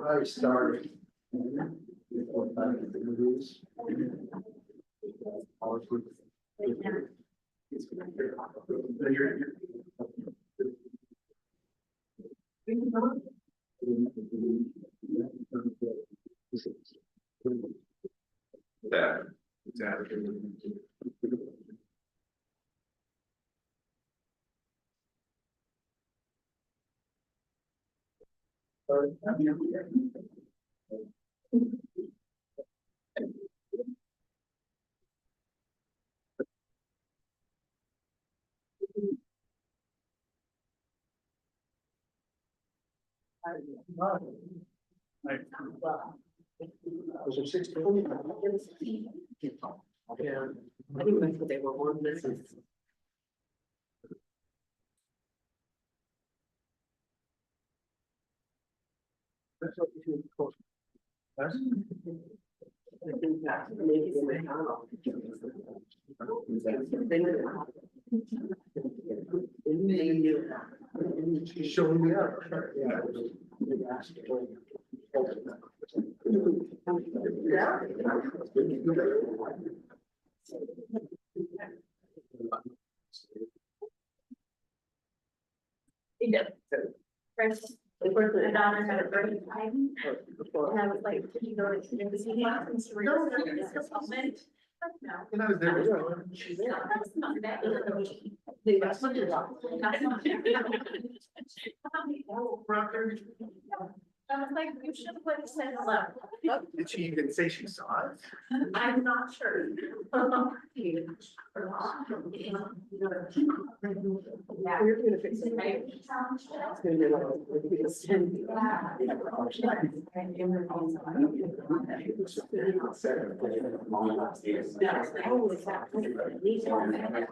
I started. That, exactly. Was it 16? Yeah, I think that's what they were on this is. That's what you do. That's. I think that's maybe in my house. She's showing me up. Yeah. First, the daughter had a birthday party, and I was like, did you go to the museum class and she was like, no. And I was there. That's not bad. They got something wrong. That's not bad. I was like, you should have like said hello. Did she even say she saw it? I'm not sure. Yeah. We're gonna fix it. Right? It's gonna be like, we're gonna send you. Yeah. Oh, exactly. These are-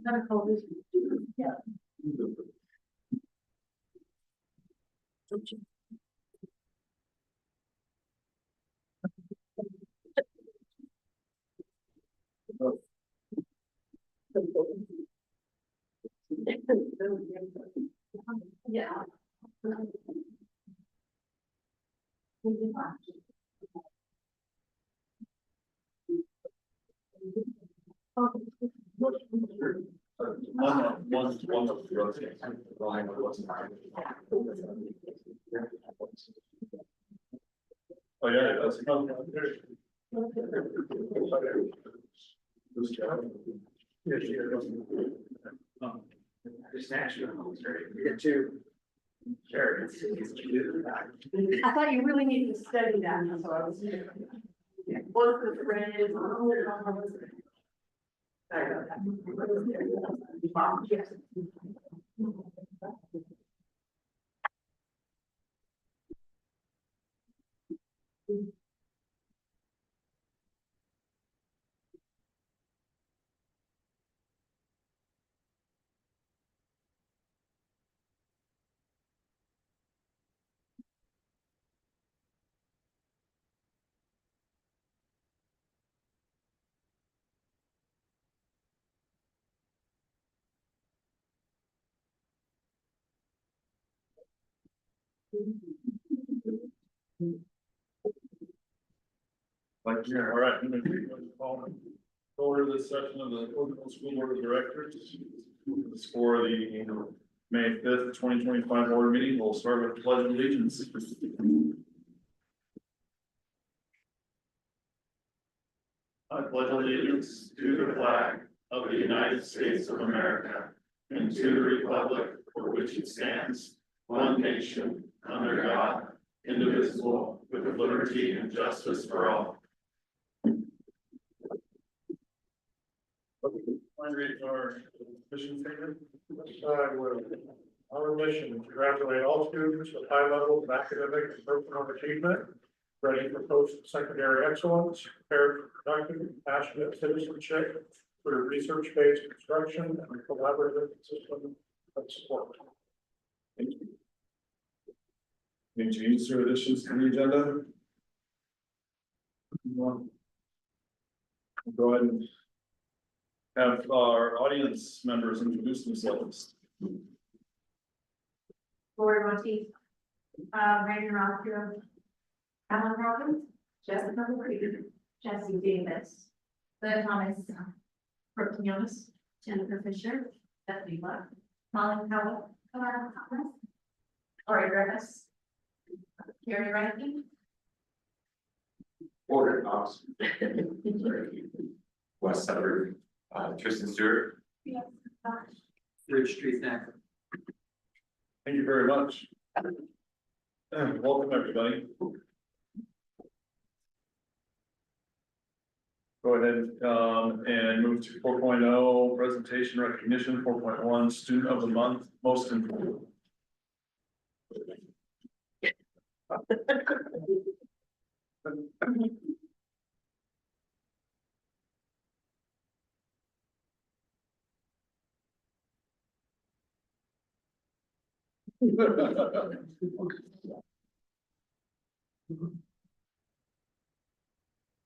Gotta call this. Yeah. Yeah. One of the rotating line wasn't. Oh, yeah, that's. Yeah, she does. Just naturally, get to. Sure. I thought you really needed to study that, so I was. Both the friends. Sorry about that. Yes. Like, yeah, all right, I'm gonna call order this session of the Oakville School Board of Directors. For the May 5th, 2025 board meeting, we'll start with pledge of allegiance. I pledge allegiance to the flag of the United States of America and to the republic for which it stands, one nation, under God, indivisible, with liberty and justice for all. Mind reading our mission statement? I will. Our mission, to congratulate all students with high levels of academic and personal achievement, ready for post-secondary excellence, prepared for productive, passionate citizenship through research-based instruction and a collaborative system of support. Thank you. Any changes or additions to the agenda? Go ahead and have our audience members introduce themselves. Lori Monteith, Brandon Rothfield, Alan Robbins, Jessica Reed, Jesse Davis, Liz Thomas, Brooke Quinones, Jennifer Fisher, Stephanie Black, Molly Powell, Alana Thomas, Lori Griffiths, Carrie Rankin, Morgan Knox. Wes Sutter, Tristan Stewart. Rich Street snack. Thank you very much. Welcome, everybody. Go ahead, and move to 4.0 presentation recognition, 4.1 student of the month, most important.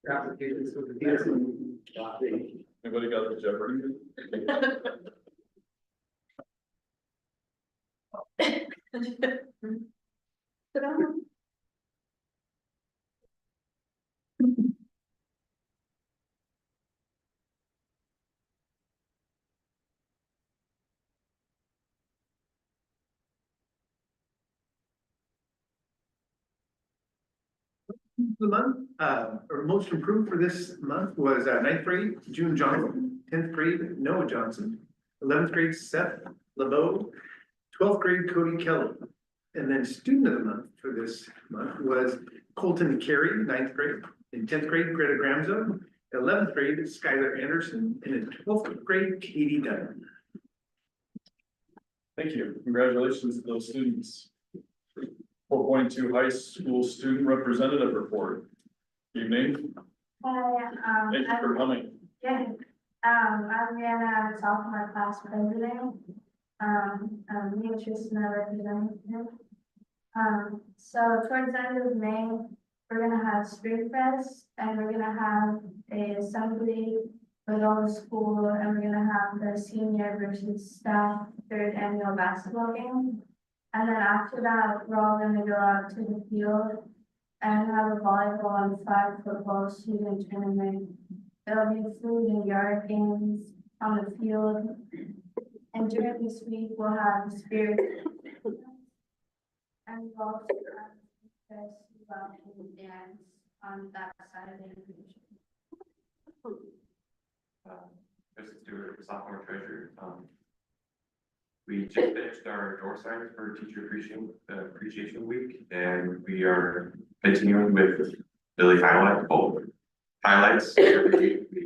Applications for the. Anybody got the Jeopardy? The month, or most improved for this month was ninth grade, June Johnson, 10th grade, Noah Johnson, 11th grade, Seth LeBeau, 12th grade, Cody Kelly. And then student of the month for this month was Colton Carey, 9th grade, in 10th grade, Greta Gramzo, 11th grade, Skylar Anderson, and in 12th grade, Katie Dunn. Thank you. Congratulations to those students. 4.2 high school student representative report. Evening. Hi, Thank you for coming. I'm Rihanna, I'm sophomore class president. Me and Tristan are representative. So towards the end of May, we're gonna have Spring Fest and we're gonna have a assembly with all the school and we're gonna have the senior versus staff third annual basketball game. And then after that, we're all gonna go out to the field and have a volleyball and flag football student tournament. There'll be food and yard games on the field. And during this week, we'll have spirit. And we'll also have festival and dance on that side of the information. Tristan Stewart, sophomore treasurer. We just finished our door signs for Teacher Appreciation Week, and we are continuing with Billy highlights. We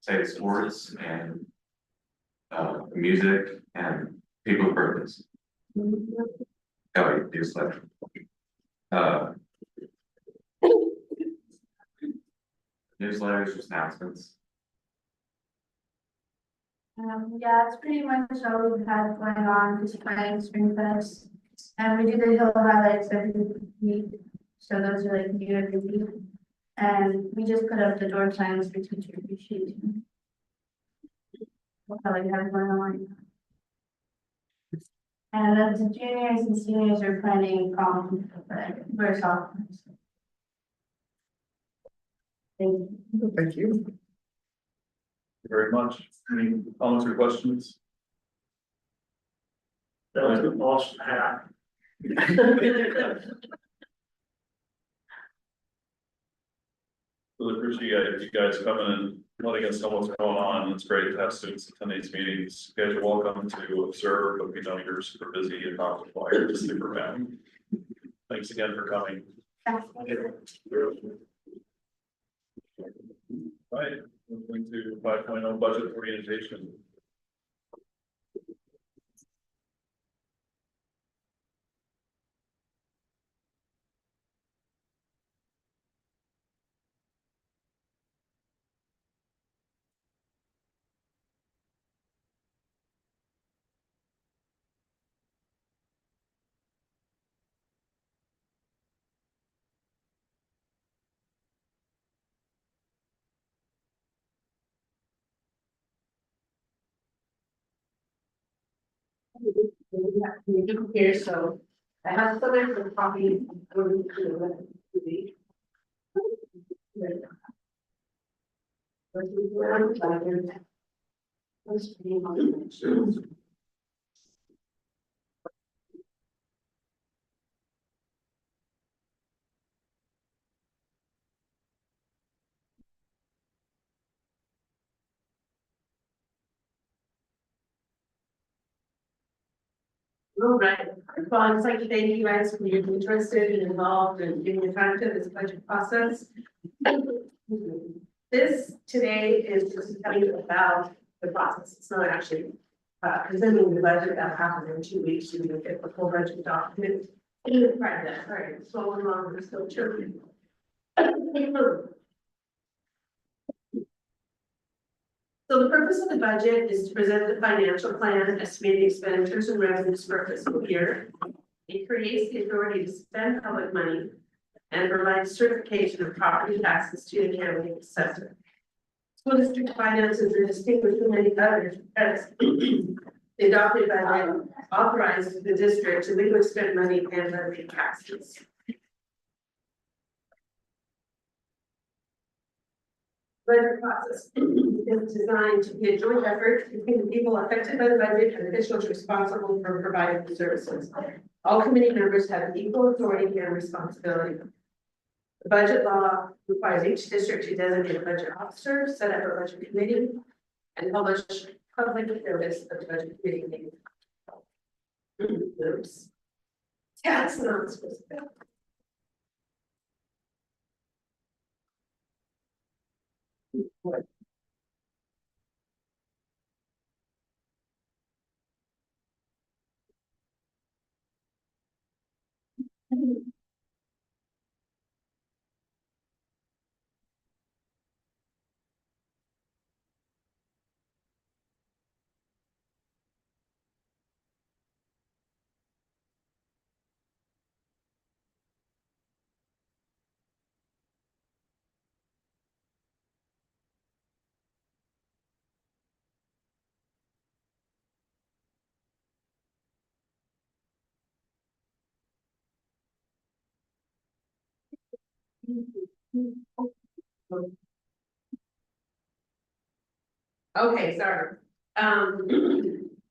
say sports and music and people's birthdays. Oh, newsletter. Newsletters, just announcements. Yeah, it's pretty much all we've had going on, just playing Spring Fest. And we do the hill highlights every week, so those are like new every week. And we just put up the door signs for Teacher Appreciation. What color you have going on? And then the juniors and seniors are planning prom for sophomores. Thank you. Thank you. Thank you very much. Any comments or questions? That was an awesome hat. Really appreciate you guys coming and letting us know what's going on. It's great to have students attend these meetings. You guys are welcome to observe, but we know you're super busy and not required to stick around. Thanks again for coming. Right, moving to 5.0 budget orientation. Here, so I have some extra copies. Going to the. All right, well, I'd just like to thank you guys for being interested and involved and giving your time to this budget process. This today is just telling you about the process. It's not actually presenting the budget that happened in 2 weeks. You can get the full budget document. Right, that's right. It's so long, we're still children. So the purpose of the budget is to present the financial plan, estimating expenditures and revenues for a fiscal year. It creates the authority to spend public money and provides certification of property taxes to the county assessor. School district finances are distinguished from many others as the adopted budget authorizes the district to legally spend money and levy taxes. Budget process is designed to be a joint effort between the people affected by the budget and officials responsible for providing the services. All committee members have equal authority and responsibility. The budget law requires each district to designate a budget officer, set up a budget committee, and publish public notice of the budget committee meeting. Oops. Tax announcements. Okay, sorry.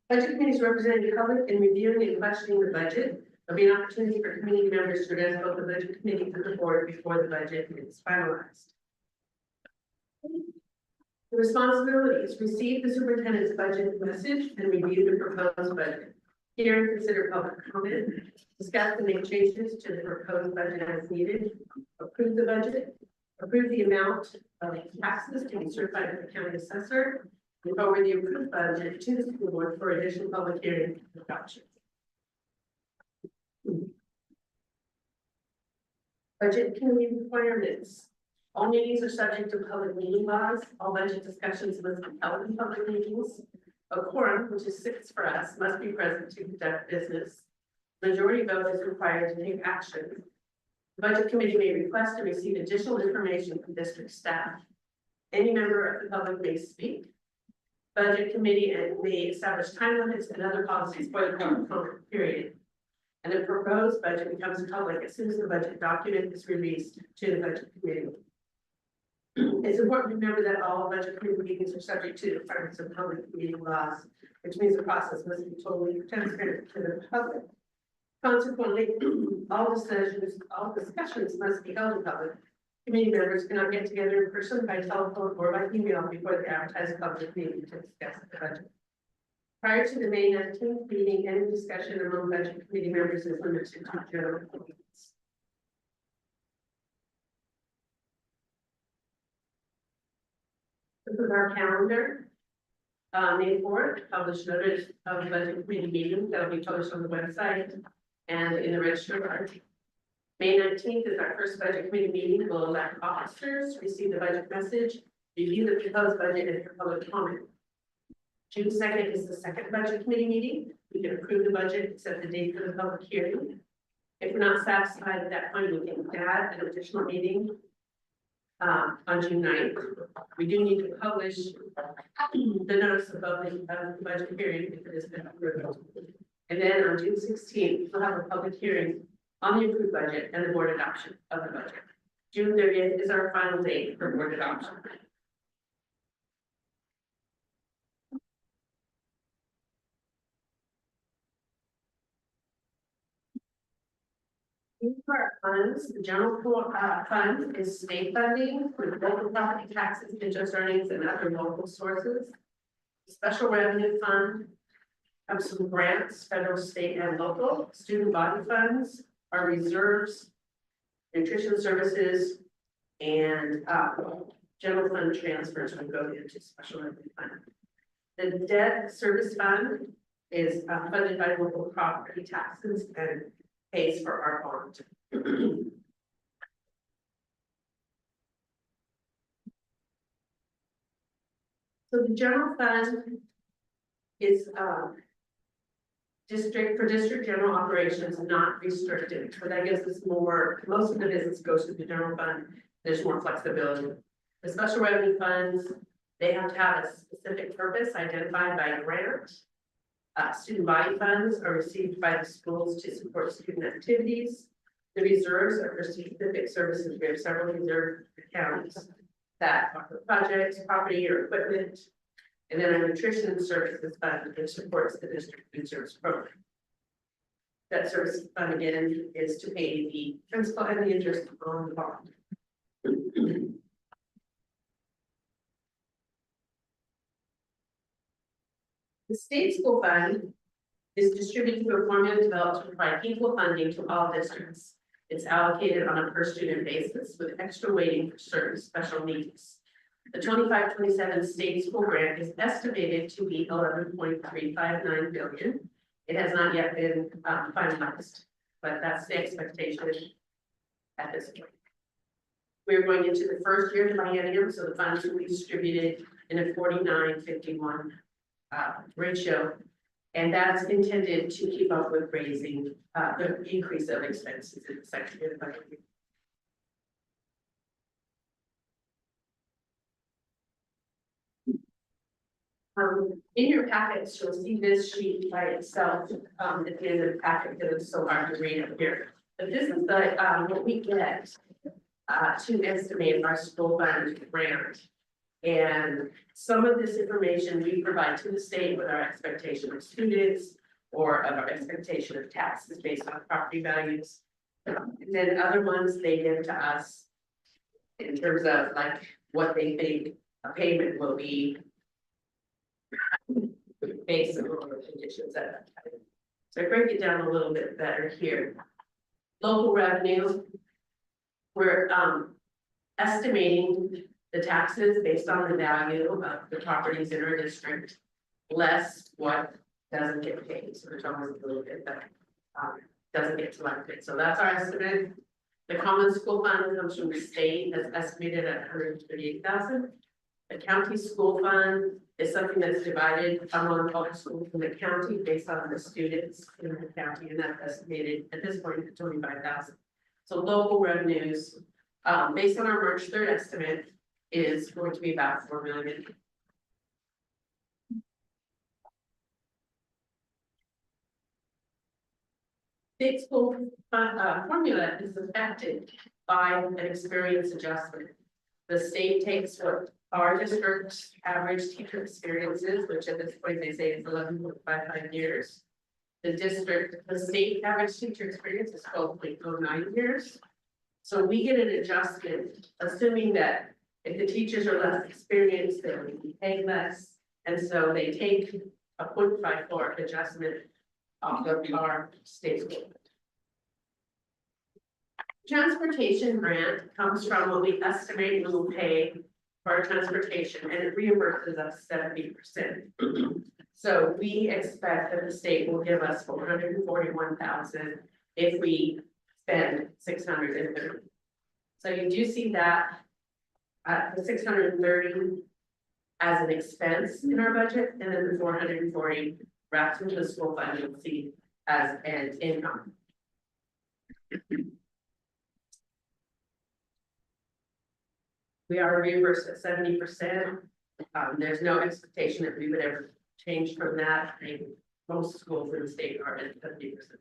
Budget committees representing the public in reviewing and questioning the budget. There'll be an opportunity for community members to address both the budget committee and the board before the budget is finalized. The responsibility is receive the superintendent's budget message and review the proposed budget. Hear and consider public comment, discuss and make changes to the proposed budget as needed, approve the budget, approve the amount of taxes to be certified by the county assessor, and forward the approved budget to the school board for additional public hearing and adoption. Budget committee requirements. All meetings are subject to public meeting laws. All budget discussions must be held in public meetings. A quorum, which is 6 for us, must be present to conduct business. Majority vote is required to take action. The budget committee may request and receive additional information from district staff. Any member of the public may speak. budget committee and may establish time limits and other policies for the public comment period. And the proposed budget becomes public as soon as the budget document is released to the budget committee. It's important to remember that all budget committee meetings are subject to the requirements of public meeting laws, which means the process must be totally transparent to the public. Consequently, all discussions must be held in public. Committee members cannot get together in person, by telephone, or by email before the advertised public meeting to discuss the budget. Prior to the May 19th meeting, any discussion among budget committee members is limited to general points. This is our calendar. May 4th, published notice of the budget committee meeting that will be published on the website and in the register. May 19th is our first budget committee meeting. We'll elect officers, receive the budget message, review the proposed budget, and hear public comment. June 2nd is the second budget committee meeting. We can approve the budget, set the date for the public hearing. If we're not satisfied at that point, we can add an additional meeting on June 9th. We do need to publish the notice of the budget hearing if it has been approved. And then on June 16th, we'll have a public hearing on the approved budget and the board adoption of the budget. June 30th is our final date for board adoption. These are our funds. The general fund is state funding with local property taxes, interest earnings, and other local sources. The special revenue fund comes from grants, federal, state, and local. Student body funds are reserves, nutrition services, and general fund transfers will go into special revenue fund. The debt service fund is funded by local property taxes and pays for our bond. So the general fund is district general operations, not restricted, but I guess it's more, most of the business goes to the general fund. There's more flexibility. The special revenue funds, they have to have a specific purpose identified by grant. Student body funds are received by the schools to support student activities. The reserves are for specific services. We have several reserve accounts that are for projects, property, or equipment. And then a nutrition services fund that supports the district food service program. That service fund again is to pay the principal and the interest on the bond. The state school fund is distributed through a formula developed to provide equal funding to all districts. It's allocated on a per student basis with extra weighting for certain special needs. The 25-27 state school grant is estimated to be $11.359 billion. It has not yet been finalized, but that's the expectation at this point. We're going into the first year of the biennium, so the funds will be distributed in a 49-51 ratio, and that's intended to keep up with raising the increase of expenses in the second year of the budget. In your packets, you'll see this sheet by itself at the end of the packet that is so hard to read up here. But this is the what we get to estimate our school fund grant. And some of this information we provide to the state with our expectation of students or of our expectation of taxes based on property values. And then other ones they give to us in terms of like what they think a payment will be based on the conditions at that time. So I break it down a little bit better here. Local revenue, we're estimating the taxes based on the value of the properties in our district, less what doesn't get paid. So there's almost a little bit that doesn't get selected. So that's our estimate. The common school fund comes from the state, that's estimated at $138,000. The county school fund is something that's divided among public schools in the county based on the students in the county, and that's estimated at this point at $25,000. So local revenues, based on our March 3rd estimate, is going to be about $4 million. state school formula is affected by an experience adjustment. The state takes what our district's average teacher experience is, which at this point they say is 11.55 years. The state average teacher experience is 12.09 years. So we get an adjustment, assuming that if the teachers are less experienced, they will be paid less. And so they take a 0.54 adjustment off of our state school. Transportation grant comes from what we estimate we will pay for our transportation, and it reimburses us 70%. So we expect that the state will give us $441,000 if we spend $630,000. So you do see that the $630,000 as an expense in our budget, and then the $440,000 wrapped into the school fund, you'll see as an income. We are reimbursed at 70%. There's no expectation that we would ever change from that. I mean, most schools in the state are at 70%.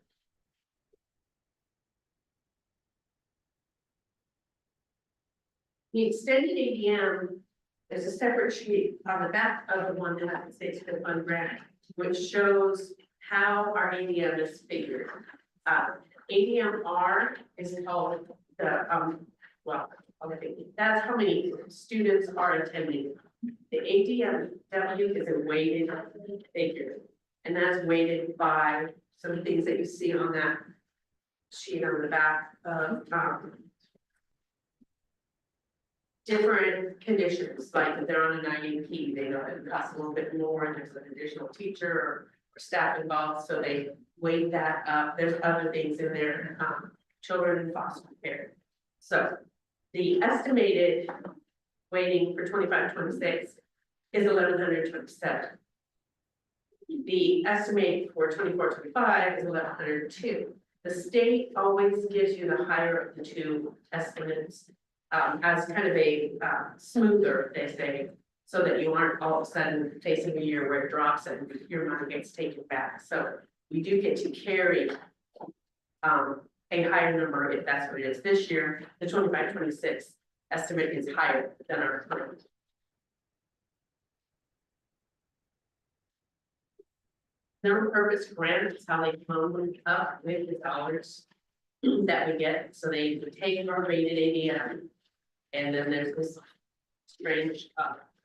The extended ADM is a separate sheet on the back of the one that the state's good fund grant, which shows how our ADM is figured. ADMR is called the, well, okay, that's how many students are attending. The ADMW is a weighted figure, and that's weighted by some things that you see on that sheet on the back of different conditions, like if they're on an IEP, they know it costs a little bit more, and there's an additional teacher or staff involved, so they weight that up. There's other things in there, children in foster care. So the estimated weighting for 25-26 is 1,127. The estimate for 24-25 is 1,102. The state always gives you the higher of the two estimates as kind of a smoother, they say, so that you aren't all of a sudden facing a year where it drops and your money gets taken back. So we do get to carry a higher number if that's what it is. This year, the 25-26 estimate is higher than our current. Number purpose grant is how they come up with the dollars that we get. So they take our rated ADM, and then there's this strange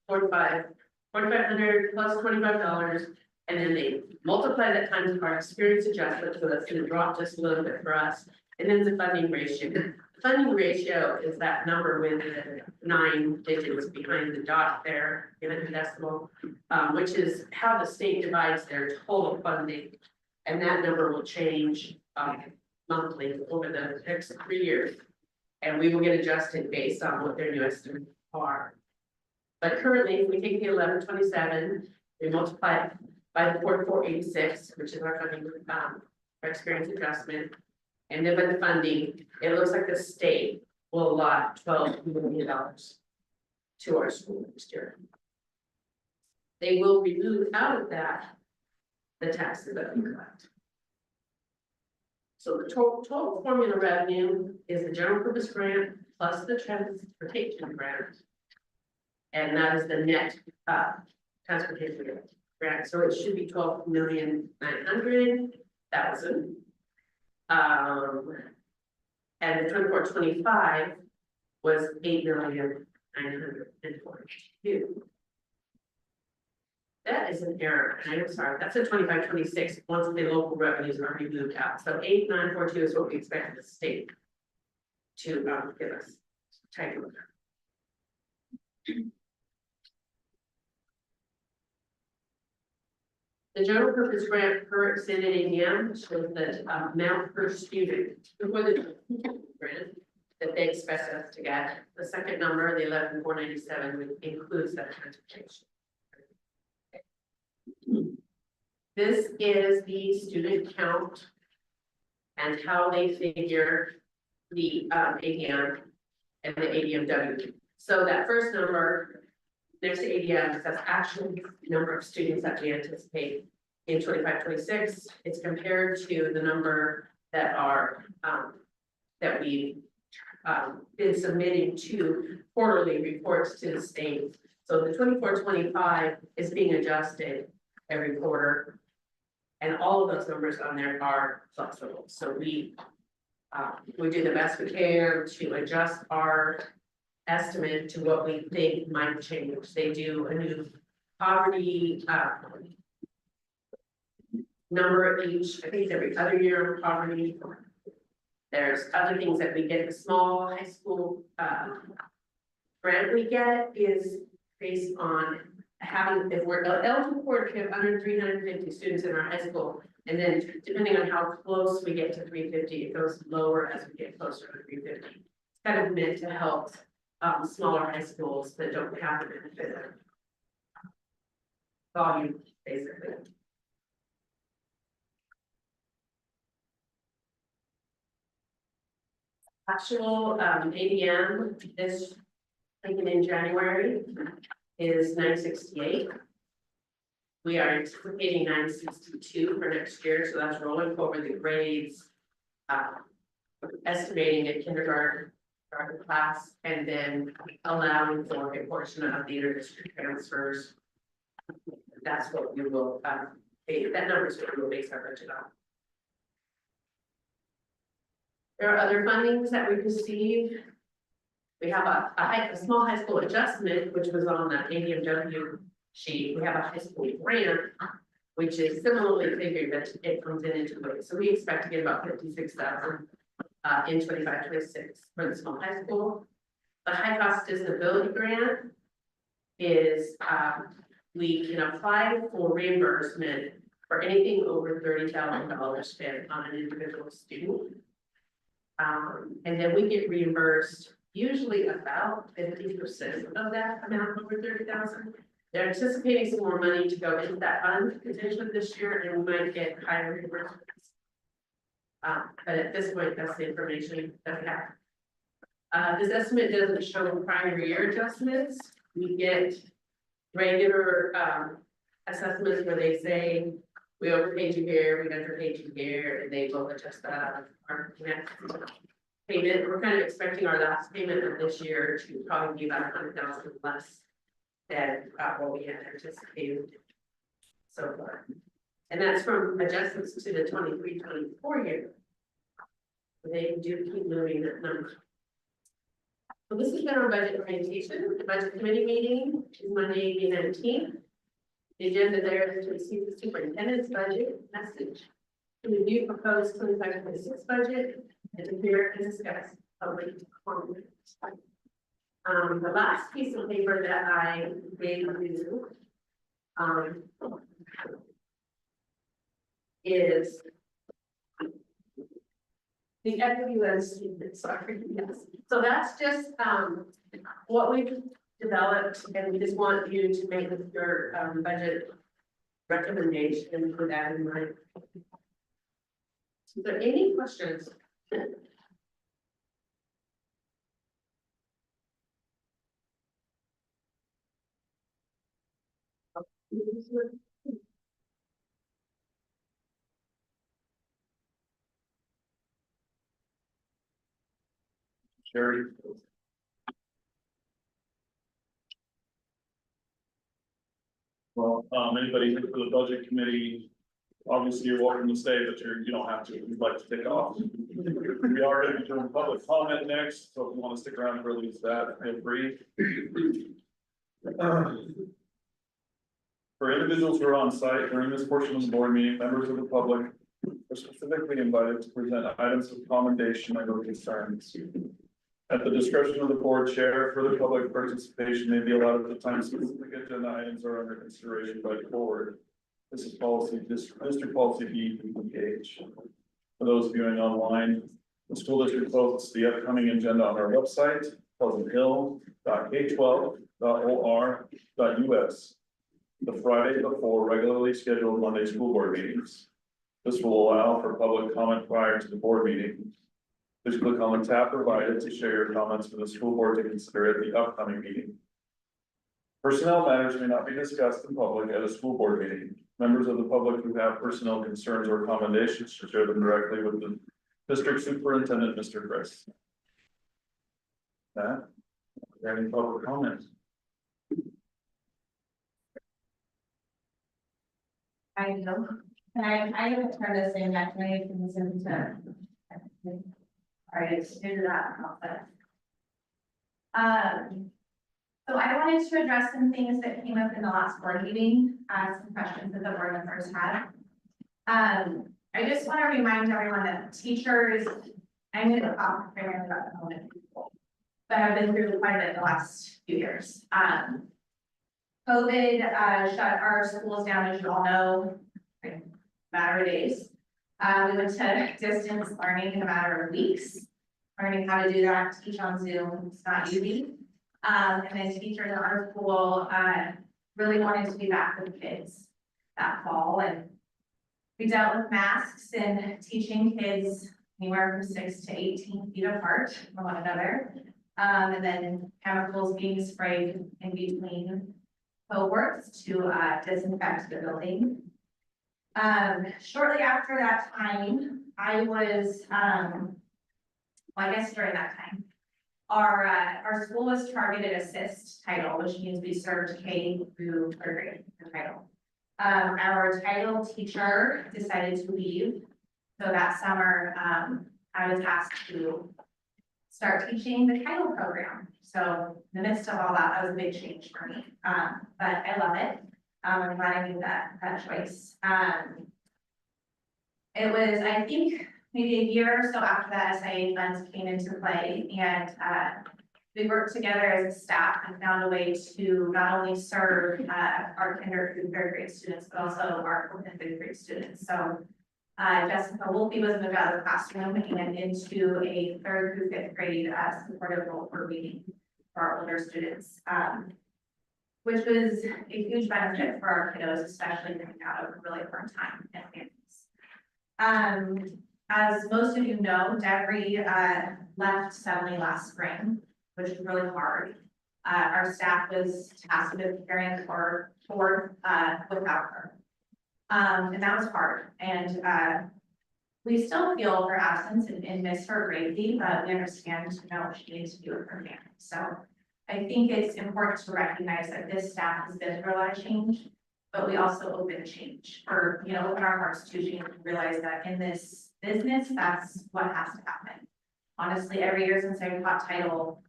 4,500 plus $25, and then they multiply that times our experience adjustment, so that's going to drop just a little bit for us. And then the funding ratio. The funding ratio is that number with the 9 digits behind the dot there, given the decimal, which is how the state divides their total funding. And that number will change monthly over the next 3 years. And we will get adjusted based on what their new estimates are. But currently, if we take the 1127, we multiply it by the 4486, which is our funding, our experience adjustment. And then with the funding, it looks like the state will allot $12 million to our school next year. They will remove out of that the taxes that we collect. So the total formula revenue is the general purpose grant plus the transportation grant. And that is the net transportation grant. So it should be 12,900,000. And the 24-25 was 8,942,000. That is an error, and I'm sorry, that's a 25-26 once the local revenues are removed out. So 8,942 is what we expect the state to give us. Take a look. The general purpose grant per extended ADM shows the amount per student before the grant that they expect us to get. The second number, the 11,497, includes that transportation. This is the student count and how they figure the ADM and the ADMW. So that first number, next to ADM, that's actual number of students that we anticipate in 25-26. It's compared to the number that are, that we've been submitting to quarterly reports to the state. So the 24-25 is being adjusted every quarter. And all of those numbers on there are flexible, so we do the best we can to adjust our estimate to what we think might change. They do a new poverty, number each, I think it's every other year of poverty. There's other things that we get, the small high school, grant we get is based on having, if we're eligible for it, we have under 350 students in our high school. And then depending on how close we get to 350, it goes lower as we get closer to 350. It's kind of meant to help smaller high schools that don't have the benefit of volume, basically. Actual ADM this, taken in January, is 968. We are anticipating 962 for next year, so that's rolling over the grades. Estimating a kindergarten class, and then allowing for a portion of the inter-district transfers. That's what we will, that number is what we will base our budget on. There are other fundings that we receive. We have a small high school adjustment, which was on the ADMW sheet. We have a high school grant, which is similarly figured, but it comes in into it. So we expect to get about 56,000 in 25-26 for the small high school. The high cost disability grant is we can apply for reimbursement for anything over $30,000 spent on an individual student. And then we get reimbursed usually about 50% of that amount over 30,000. They're anticipating some more money to go into that fund potentially this year, and we might get higher reimbursements. But at this point, that's the information that we have. This estimate doesn't show prior year adjustments. We get regular assessments where they say we overpaid you here, we underpaid you here, and they will adjust that our next payment. We're kind of expecting our last payment of this year to probably be about 100,000 less than what we had anticipated so far. And that's from adjustments to the 23-24 year. They do keep moving that number. So this has been our budget orientation. The budget committee meeting is Monday, the 19th. The agenda there is to receive the superintendent's budget message, to review proposed 25-26 budget, and to hear and discuss public comment. The last piece of paper that I gave you is the equity statement, sorry, yes. So that's just what we've developed, and we just want you to make your budget recommendation for that in mind. Is there any questions? Sherry. Well, anybody here for the budget committee, obviously you're welcome to stay, but you don't have to, if you'd like to take off. We are going to be doing public comment next, so if you want to stick around for at least that, feel free. For individuals who are on site during this portion of the board meeting, members of the public are specifically invited to present items of commendation or concerns. At the discretion of the board chair, further public participation may be allowed at the time specific agenda items are under consideration by the board. This is policy, district policy B/H. For those viewing online, the school district posts the upcoming agenda on our website, pleasanthill.k12.or.us, the Friday before regularly scheduled Monday school board meetings. This will allow for public comment prior to the board meeting. Please click on the tab provided to share your comments for the school board to consider at the upcoming meeting. Personnel matters may not be discussed in public at a school board meeting. Members of the public who have personnel concerns or commendations should share them directly with the District Superintendent, Mr. Chris. That, any public comments? I know, I haven't turned this thing back to me since alright, it's do that, but. So I wanted to address some things that came up in the last board meeting, some questions that the board members had. I just want to remind everyone that teachers, I'm going to talk primarily about the moment people, but have been through quite a bit in the last few years. COVID shut our schools down, as you all know, in a matter of days. We went to distance learning in a matter of weeks, learning how to do that, teach on Zoom, it's not easy. And then teachers at our school really wanted to be back with kids that fall, and we dealt with masks and teaching kids anywhere from 6 to 18 feet apart from one another. And then chemicals being sprayed in between cohorts to disinfect the building. Shortly after that time, I was, well, I guess during that time, our school was targeted assist title, which means we served K through 3rd grade the title. Our title teacher decided to leave. So that summer, I was asked to start teaching the title program. So in the midst of all that, that was a big change for me. But I love it. I'm glad I made that choice. It was, I think, maybe a year or so after that SIA funds came into play, and we worked together as a staff and found a way to not only serve our kinder through 3rd grade students, but also our 4th and 5th grade students. So Jessica Wolfe was moved out of the classroom and into a 3rd through 5th grade supportive role for reading for our older students, which was a huge benefit for our kiddos, especially coming out of a really hard time in families. As most of you know, Devery left suddenly last spring, which was really hard. Our staff was tasked with caring for without her. And that was hard. And we still feel her absence and miss her greatly, but we understand, what she needs to do with her family. So I think it's important to recognize that this staff has been through a lot of change, but we also open change or, open our hearts to change and realize that in this business, that's what has to happen. Honestly, every year since I taught title,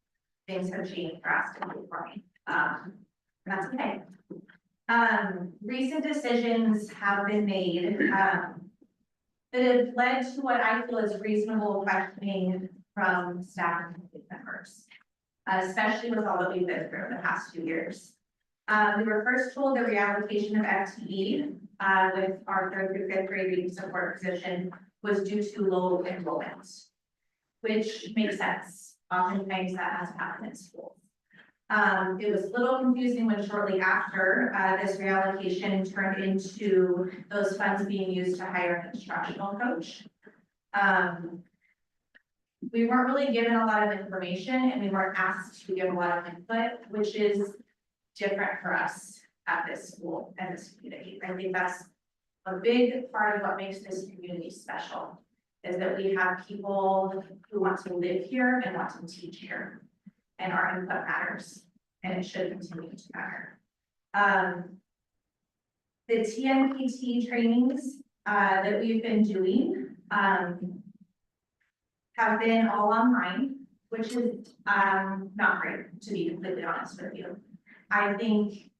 things have changed drastically for me. And that's okay. Recent decisions have been made that have led to what I feel is reasonable questioning from staff and community members, especially with all that we've been through in the past 2 years. We were first told the reallocation of FTE with our 3rd through 5th grade reading support position was due to low enrollment, which makes sense. Oftentimes that has happened in schools. It was a little confusing when shortly after this reallocation turned into those funds being used to hire an instructional coach. We weren't really given a lot of information and we weren't asked to give a lot of input, which is different for us at this school and this community. I think that's a big part of what makes this community special, is that we have people who want to live here and want to teach here, and our input matters, and it should continue to matter. The TNPT trainings that we've been doing have been all online, which is not great, to be completely honest with you. I think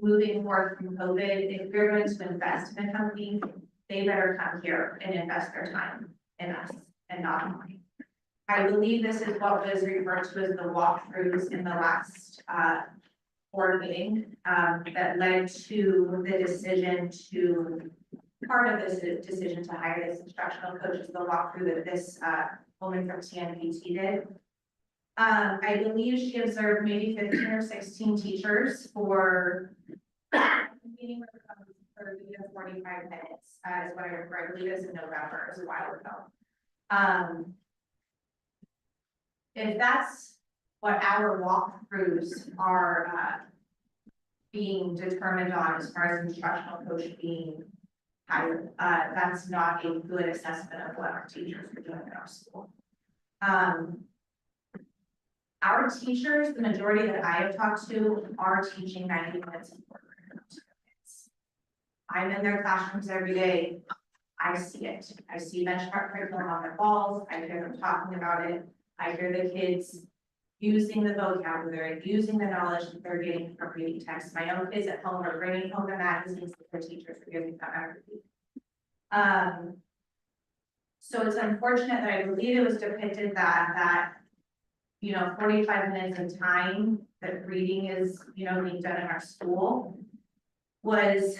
moving forward from COVID, if we're going to invest in a company, they better come here and invest their time in us and not online. I believe this is what was referred to as the walkthroughs in the last board meeting that led to the decision to, part of this decision to hire this instructional coach is the walkthrough that this woman from TNPT did. I believe she observed maybe 15 or 16 teachers for meeting with 30 to 45 minutes, is what I remember. I believe it was in November, it was a while ago. If that's what our walkthroughs are being determined on as far as instructional coach being high. That's not a good assessment of what our teachers are doing in our school. Our teachers, the majority that I have talked to, are teaching 90 minutes of work. I'm in their classrooms every day. I see it. I see benchmark curriculum on their walls. I hear them talking about it. I hear the kids using the vocabulary, using the knowledge that they're getting from reading text. My own kids at home are bringing home the magazines that their teachers are giving them every week. So it's unfortunate that I believe it was depicted that, 45 minutes of time that reading is, being done in our school was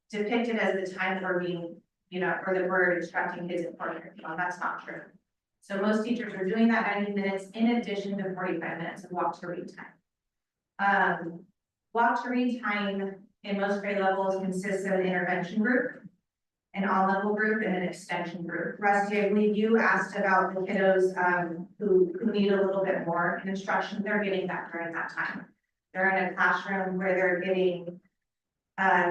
depicted as the time that we're being, or that we're instructing kids in curriculum. That's not true. So most teachers are doing that 90 minutes in addition to 45 minutes of walk to read time. Walk to read time in most grade levels consists of an intervention group, an all-level group, and an extension group. Rusty, I believe you asked about the kiddos who need a little bit more instruction. They're getting that during that time. They're in a classroom where they're getting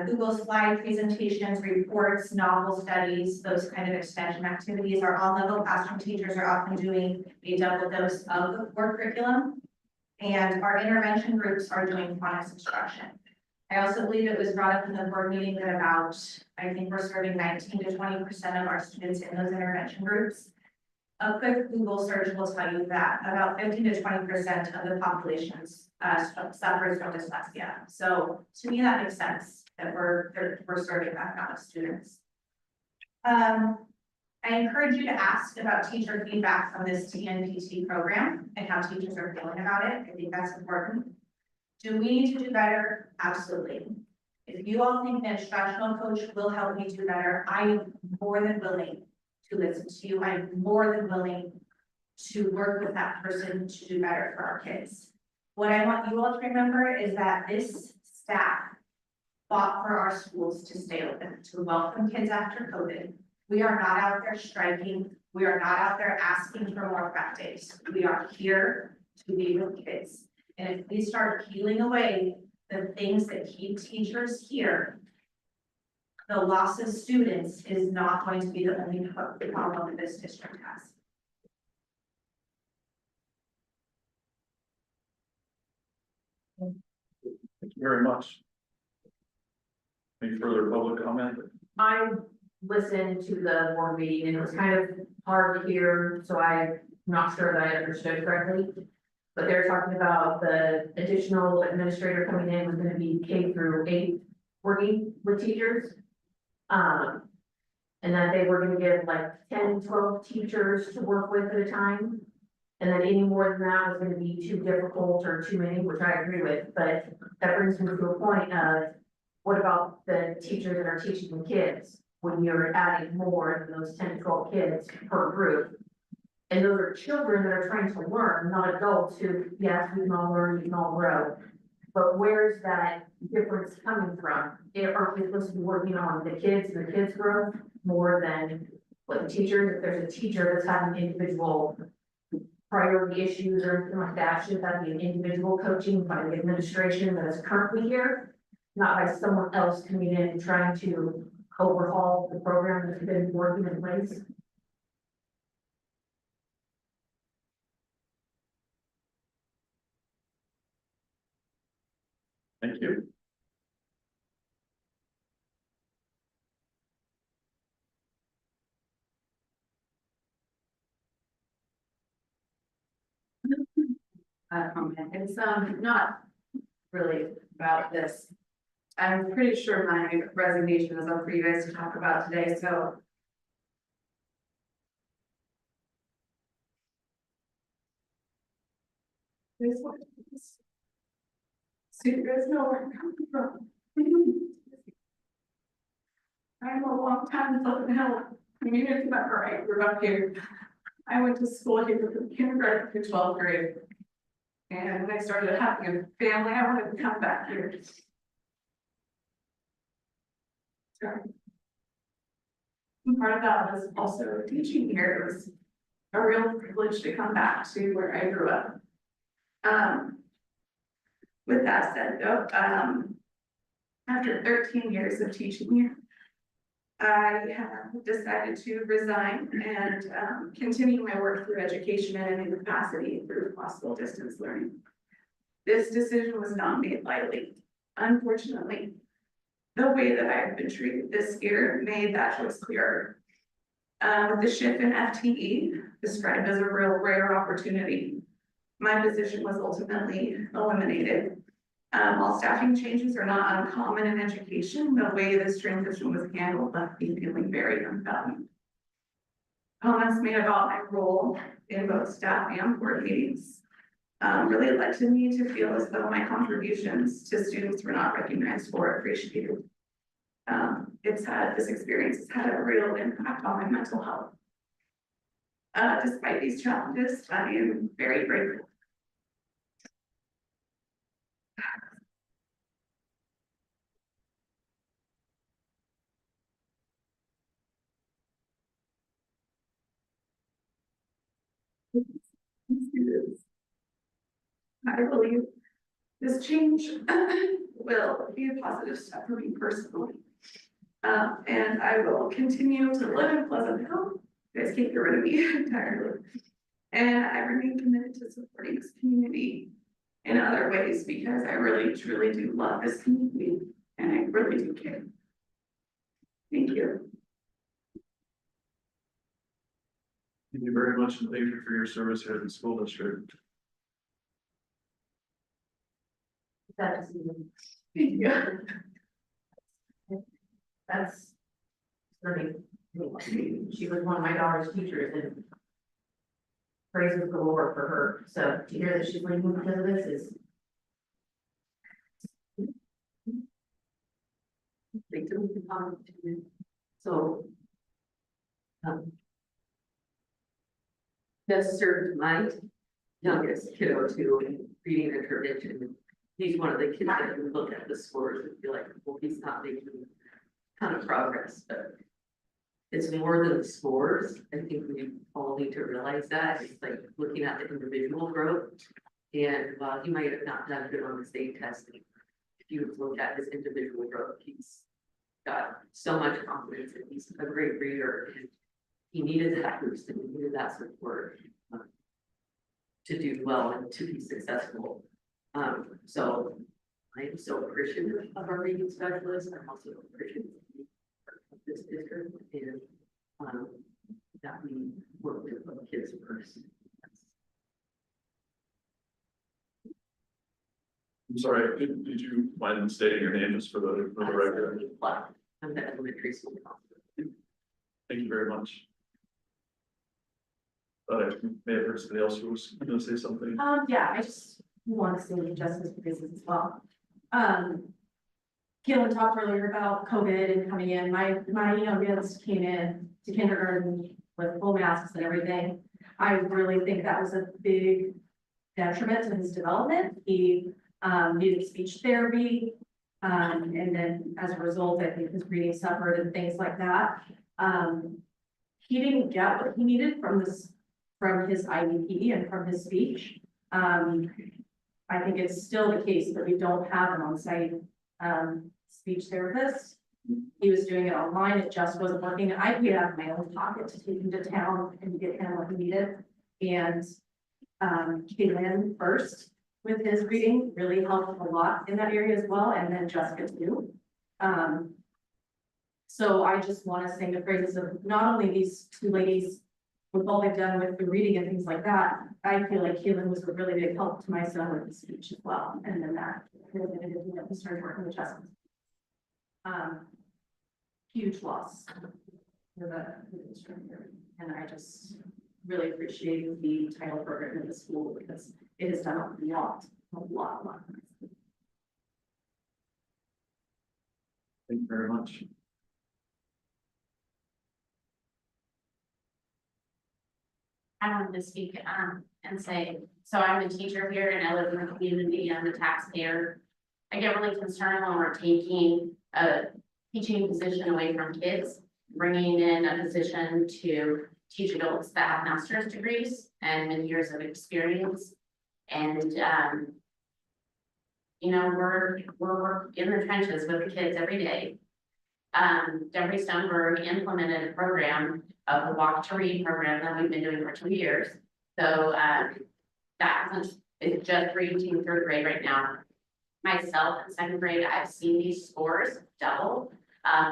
Google slide presentations, reports, novel studies, those kind of extension activities. Our all-level classroom teachers are often doing a double dose of the core curriculum. And our intervention groups are doing phonics instruction. I also believe it was brought up in the board meeting that about, I think we're serving 19 to 20% of our students in those intervention groups. A quick Google search will tell you that about 15 to 20% of the populations suffers from dyslexia. So to me, that makes sense that we're serving that amount of students. I encourage you to ask about teacher feedback from this TNPT program and how teachers are feeling about it. I think that's important. Do we need to do better? Absolutely. If you all think an instructional coach will help me do better, I'm more than willing to listen to you. I'm more than willing to work with that person to do better for our kids. What I want you all to remember is that this staff fought for our schools to stay open, to welcome kids after COVID. We are not out there striking. We are not out there asking for more prep days. We are here to be with kids. And if we start peeling away the things that keep teachers here, the loss of students is not going to be the only problem that this district has. Thank you very much. Any further public comment? I listened to the board meeting and it was kind of hard to hear, so I'm not sure that I understood correctly. But they're talking about the additional administrator coming in was gonna be K through 8 working with teachers. And that they were gonna give like 10, 12 teachers to work with at a time. And then any more than that was gonna be too difficult or too many, which I agree with, but that brings me to a point of, what about the teachers that are teaching the kids? When you're adding more than those 10 to 12 kids per group. And those are children that are trying to learn, not adults who, yes, we can all learn, we can all grow. But where's that difference coming from? Are we supposed to be working on the kids and the kids' growth more than what the teachers? If there's a teacher that's having individual priority issues or anything like that, should that be an individual coaching by the administration that is currently here? Not by someone else coming in and trying to overhaul the program that's been working in place? Thank you. Comment. It's not really about this. I'm pretty sure my resignation is up for you guys to talk about today, so. Here's what it is. So you guys know where I'm coming from. I'm a long time Southern Hill community member. I grew up here. I went to school here from kindergarten through 12th grade. And when I started having a family, I wanted to come back here. Sorry. And part of that was also teaching here. It was a real privilege to come back to where I grew up. With that said, though, after 13 years of teaching here, I have decided to resign and continue my work through education in any capacity through possible distance learning. This decision was not made lightly. Unfortunately, the way that I've been treated this year made that choice clearer. With the shift in FTE, described as a real rare opportunity, my position was ultimately eliminated. While staffing changes are not uncommon in education, the way this transition was handled left me feeling very unvalued. Comments made about my role in both staff and board meetings really led to me to feel as though my contributions to students were not recognized or appreciated. This experience has had a real impact on my mental health. Despite these challenges, I am very grateful. I believe this change will be a positive step for me personally. And I will continue to live in Pleasant Hill. You guys can't get rid of me entirely. And I remain committed to supporting this community in other ways because I really, truly do love this community and I really do care. Thank you. Thank you very much, and thank you for your service here at the school district. That's, Thank you. that's. She was one of my daughter's teachers and. Praises the Lord for her, so to hear that she's leaving because of this is. So. This served my youngest kiddo too in reading intervention. He's one of the kids that you look at the scores and feel like, well, he's not making a ton of progress, but it's more than the scores. I think we all need to realize that. It's like looking at the individual growth. And while he might have not done good on the state testing, if you look at his individual growth, he's got so much confidence and he's a great reader. And he needed that boost and he needed that support to do well and to be successful. So I am so appreciative of our reading specialists. I'm also appreciative of this district and that we work with the kids first. I'm sorry, did you mind stating your name just for the record? I'm the elementary school counselor. Thank you very much. I may have heard somebody else who was going to say something. Yeah, I just want to say justice for business as well. Kaylin talked earlier about COVID and coming in. My youngest came in to kindergarten with full masks and everything. I really think that was a big detriment to his development. He needed speech therapy. And then as a result, I think his reading suffered and things like that. He didn't get what he needed from his IEP and from his speech. I think it's still the case that we don't have an on-site speech therapist. He was doing it online, it just wasn't working. I paid out of my own pocket to take him to town and to get him what he needed. And Kaylin first with his reading really helped a lot in that area as well, and then Jessica too. So I just want to sing the praises of not only these two ladies with all they've done with the reading and things like that. I feel like Kaylin was a really big help to my son with the speech as well, and then that he started working with Jessica. Huge loss for the district, and I just really appreciate the title program in the school because it has done a lot. Thank you very much. I wanted to speak and say, so I'm a teacher here and I live in the community, I'm a taxpayer. I get really concerned when we're taking a teaching position away from kids, bringing in a position to teach adults that have master's degrees and many years of experience. And you know, we're in the trenches with the kids every day. Jeffrey Stoneberg implemented a program of the Walk to Read program that we've been doing for 2 years. So, it's just reaching 3rd grade right now. Myself in 2nd grade, I've seen these scores double.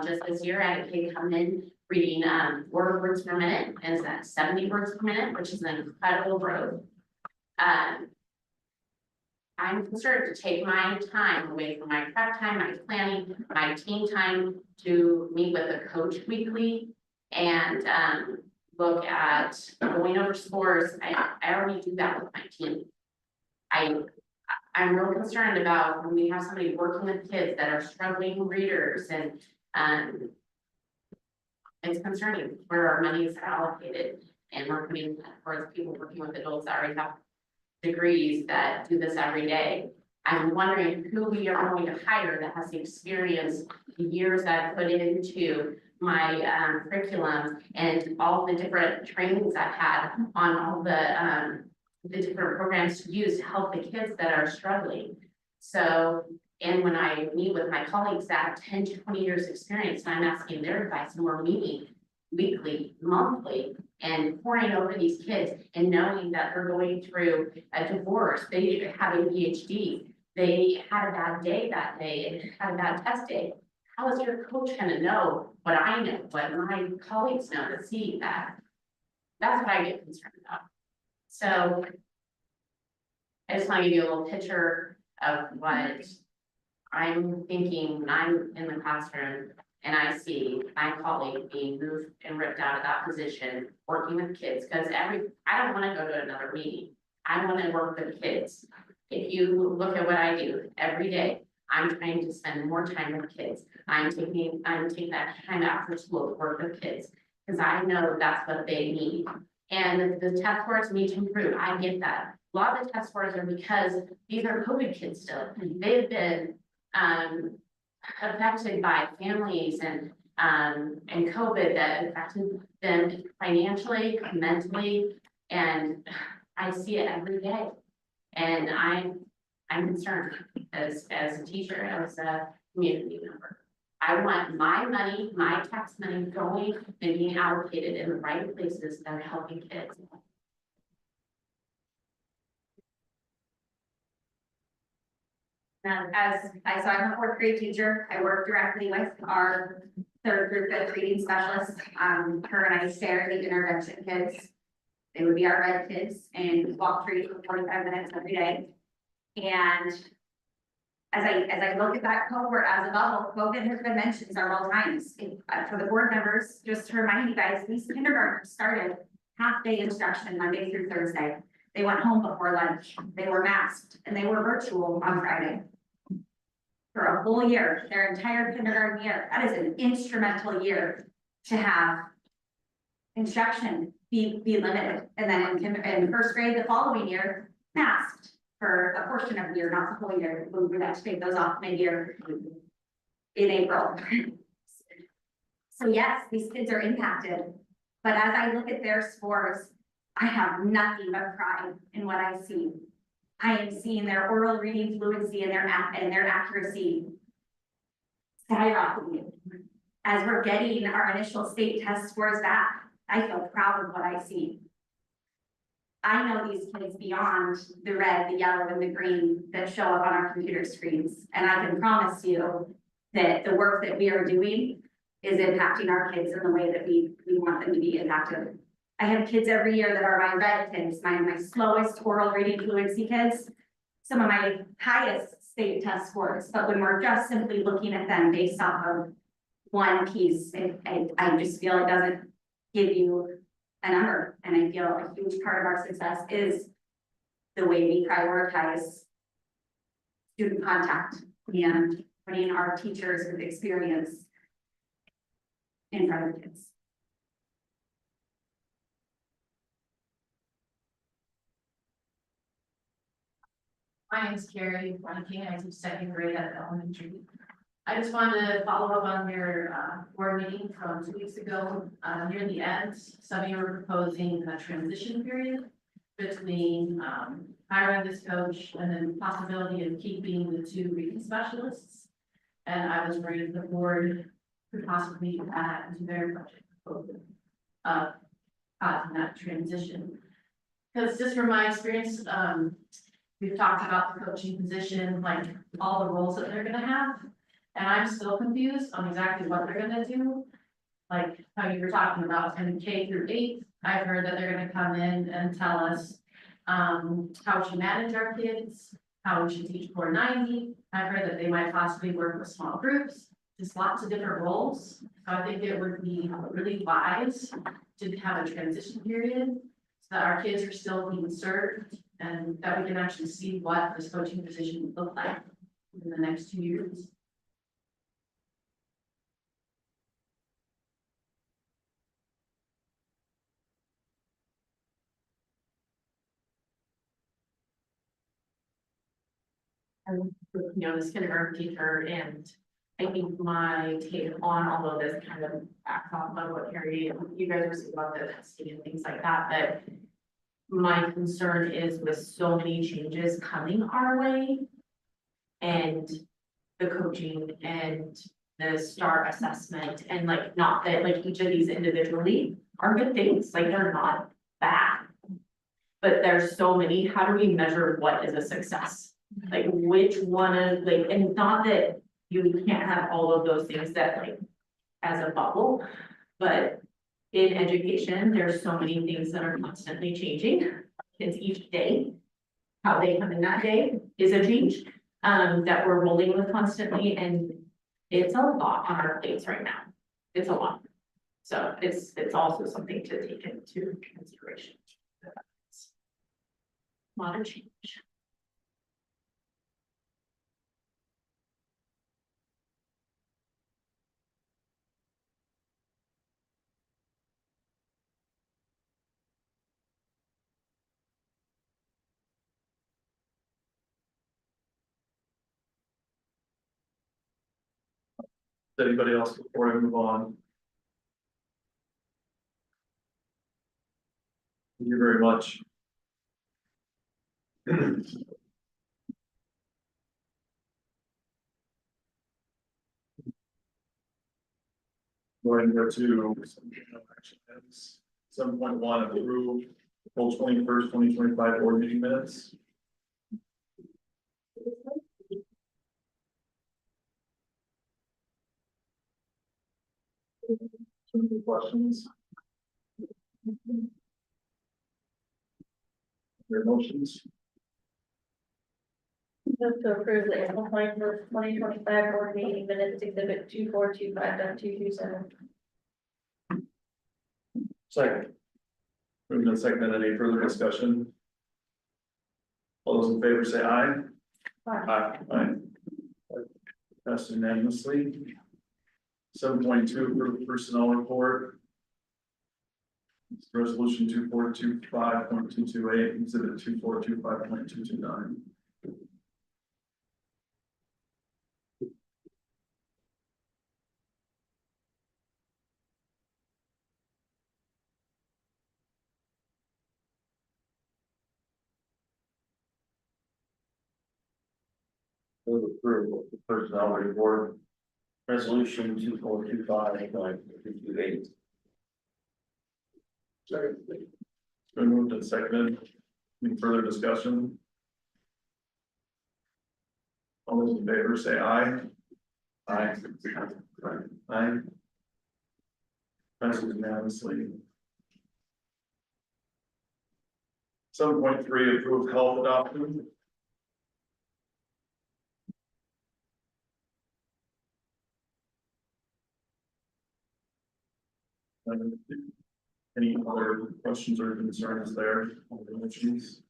Just this year, I had a kid come in reading, 4 words per minute, and it's at 70 words per minute, which is an incredible growth. I'm concerned to take my time away from my prep time, my planning, my team time to meet with the coach weekly and look at going over scores. I already do that with my team. I'm real concerned about when we have somebody working with kids that are struggling readers and it's concerning where our money is allocated and we're putting towards people working with adults that already have degrees that do this every day. I'm wondering who we are going to hire that has the experience, the years that I've put into my curriculum and all the different trainings I've had on all the different programs to use to help the kids that are struggling. So, and when I meet with my colleagues that have 10 to 20 years experience, and I'm asking their advice, and we're meeting weekly, monthly, and pouring over these kids and knowing that they're going through a divorce, they have ADHD, they had a bad day that day and had a bad test day. How is your coach gonna know what I know, what my colleagues know to see that? That's what I get concerned about. So I just want to give you a little picture of what I'm thinking when I'm in the classroom and I see my colleague being moved and ripped out of that position, working with kids, because I don't want to go to another meeting. I want to work with kids. If you look at what I do every day, I'm trying to spend more time with kids. I'm taking that time after school to work with kids because I know that's what they need. And the test scores need to improve. I get that. A lot of the test scores are because these are COVID kids still. They've been affected by families and COVID that affected them financially, mentally, and I see it every day. And I'm concerned as a teacher, as a community member. I want my money, my tax money going and being allocated in the right places that are helping kids. As I'm a 4th grade teacher, I work directly with our 3rd group of reading specialists. Her and I share the intervention kids. They would be our red kids and walk through for 45 minutes every day. And as I look at that cohort as a bubble, COVID has been mentioned several times. For the board members, just to remind you guys, these kindergartners started half-day instruction Monday through Thursday. They went home before lunch. They were masked and they were virtual on Friday. For a whole year, their entire kindergarten year. That is an instrumental year to have instruction be limited. And then in 1st grade the following year, masked for a portion of the year, not the whole year. We would have to take those off mid-year in April. So yes, these kids are impacted, but as I look at their scores, I have nothing but pride in what I see. I am seeing their oral reading fluency and their accuracy skyrocketing. As we're getting our initial state test scores back, I feel proud of what I see. I know these kids beyond the red, the yellow, and the green that show up on our computer screens. And I can promise you that the work that we are doing is impacting our kids in the way that we want them to be impacted. I have kids every year that are my red kids, my slowest oral reading fluency kids, some of my highest state test scores. But when we're just simply looking at them based off of one piece, I just feel it doesn't give you a number. And I feel a huge part of our success is the way we prioritize student contact and putting our teachers with experience in front of kids. My name is Carrie King. I teach 2nd grade at the elementary. I just wanted to follow up on your board meeting from 2 weeks ago. Near the end, some of you were proposing a transition period between hiring this coach and then possibility of keeping the 2 reading specialists. And I was bringing the board could possibly add to their budget proposal. Uh, causing that transition. Because just from my experience, we've talked about the coaching position, like all the roles that they're gonna have. And I'm still confused on exactly what they're gonna do. Like how you were talking about in K through 8, I've heard that they're gonna come in and tell us. How we should manage our kids, how we should teach 490. I've heard that they might possibly work with small groups, just lots of different roles. So I think it would be really wise to have a transition period. So that our kids are still being served and that we can actually see what this coaching position would look like in the next 2 years. This kindergarten teacher, and I think my take on all of this kind of backs off of what Harry, you guys were saying about the testing and things like that, but my concern is with so many changes coming our way and the coaching and the STAR assessment, and like, not that like each of these individually are good things, like they're not bad. But there's so many, how do we measure what is a success? Like which one of, like, and not that you can't have all of those things that like as a bubble, but in education, there's so many things that are constantly changing. Kids each day, how they come in that day is a change, that we're rolling with constantly, and it's a lot on our plates right now. It's a lot. So it's also something to take into consideration. A lot of change. Anybody else before I move on? Thank you very much. Going to go to some general action items. 7.1 approve April 21st, 2025 board meeting minutes. Any questions? Your motions? Move to approve the April 21st, 2025 board meeting minutes exhibit 2425.227. Second. Moving to second, any further discussion? All those in favor say aye. Aye. Aye. Passed unanimously. 7.2 approve personnel report. It's resolution 2425.228, exhibit 2425.229. Move approval of the personnel report. Resolution 2425.228. Sorry. Been moved and seconded. Any further discussion? All those in favor say aye. Aye. Aye. Passes unanimously. 7.3 approved health adoption. Any other questions or concerns there on the motions?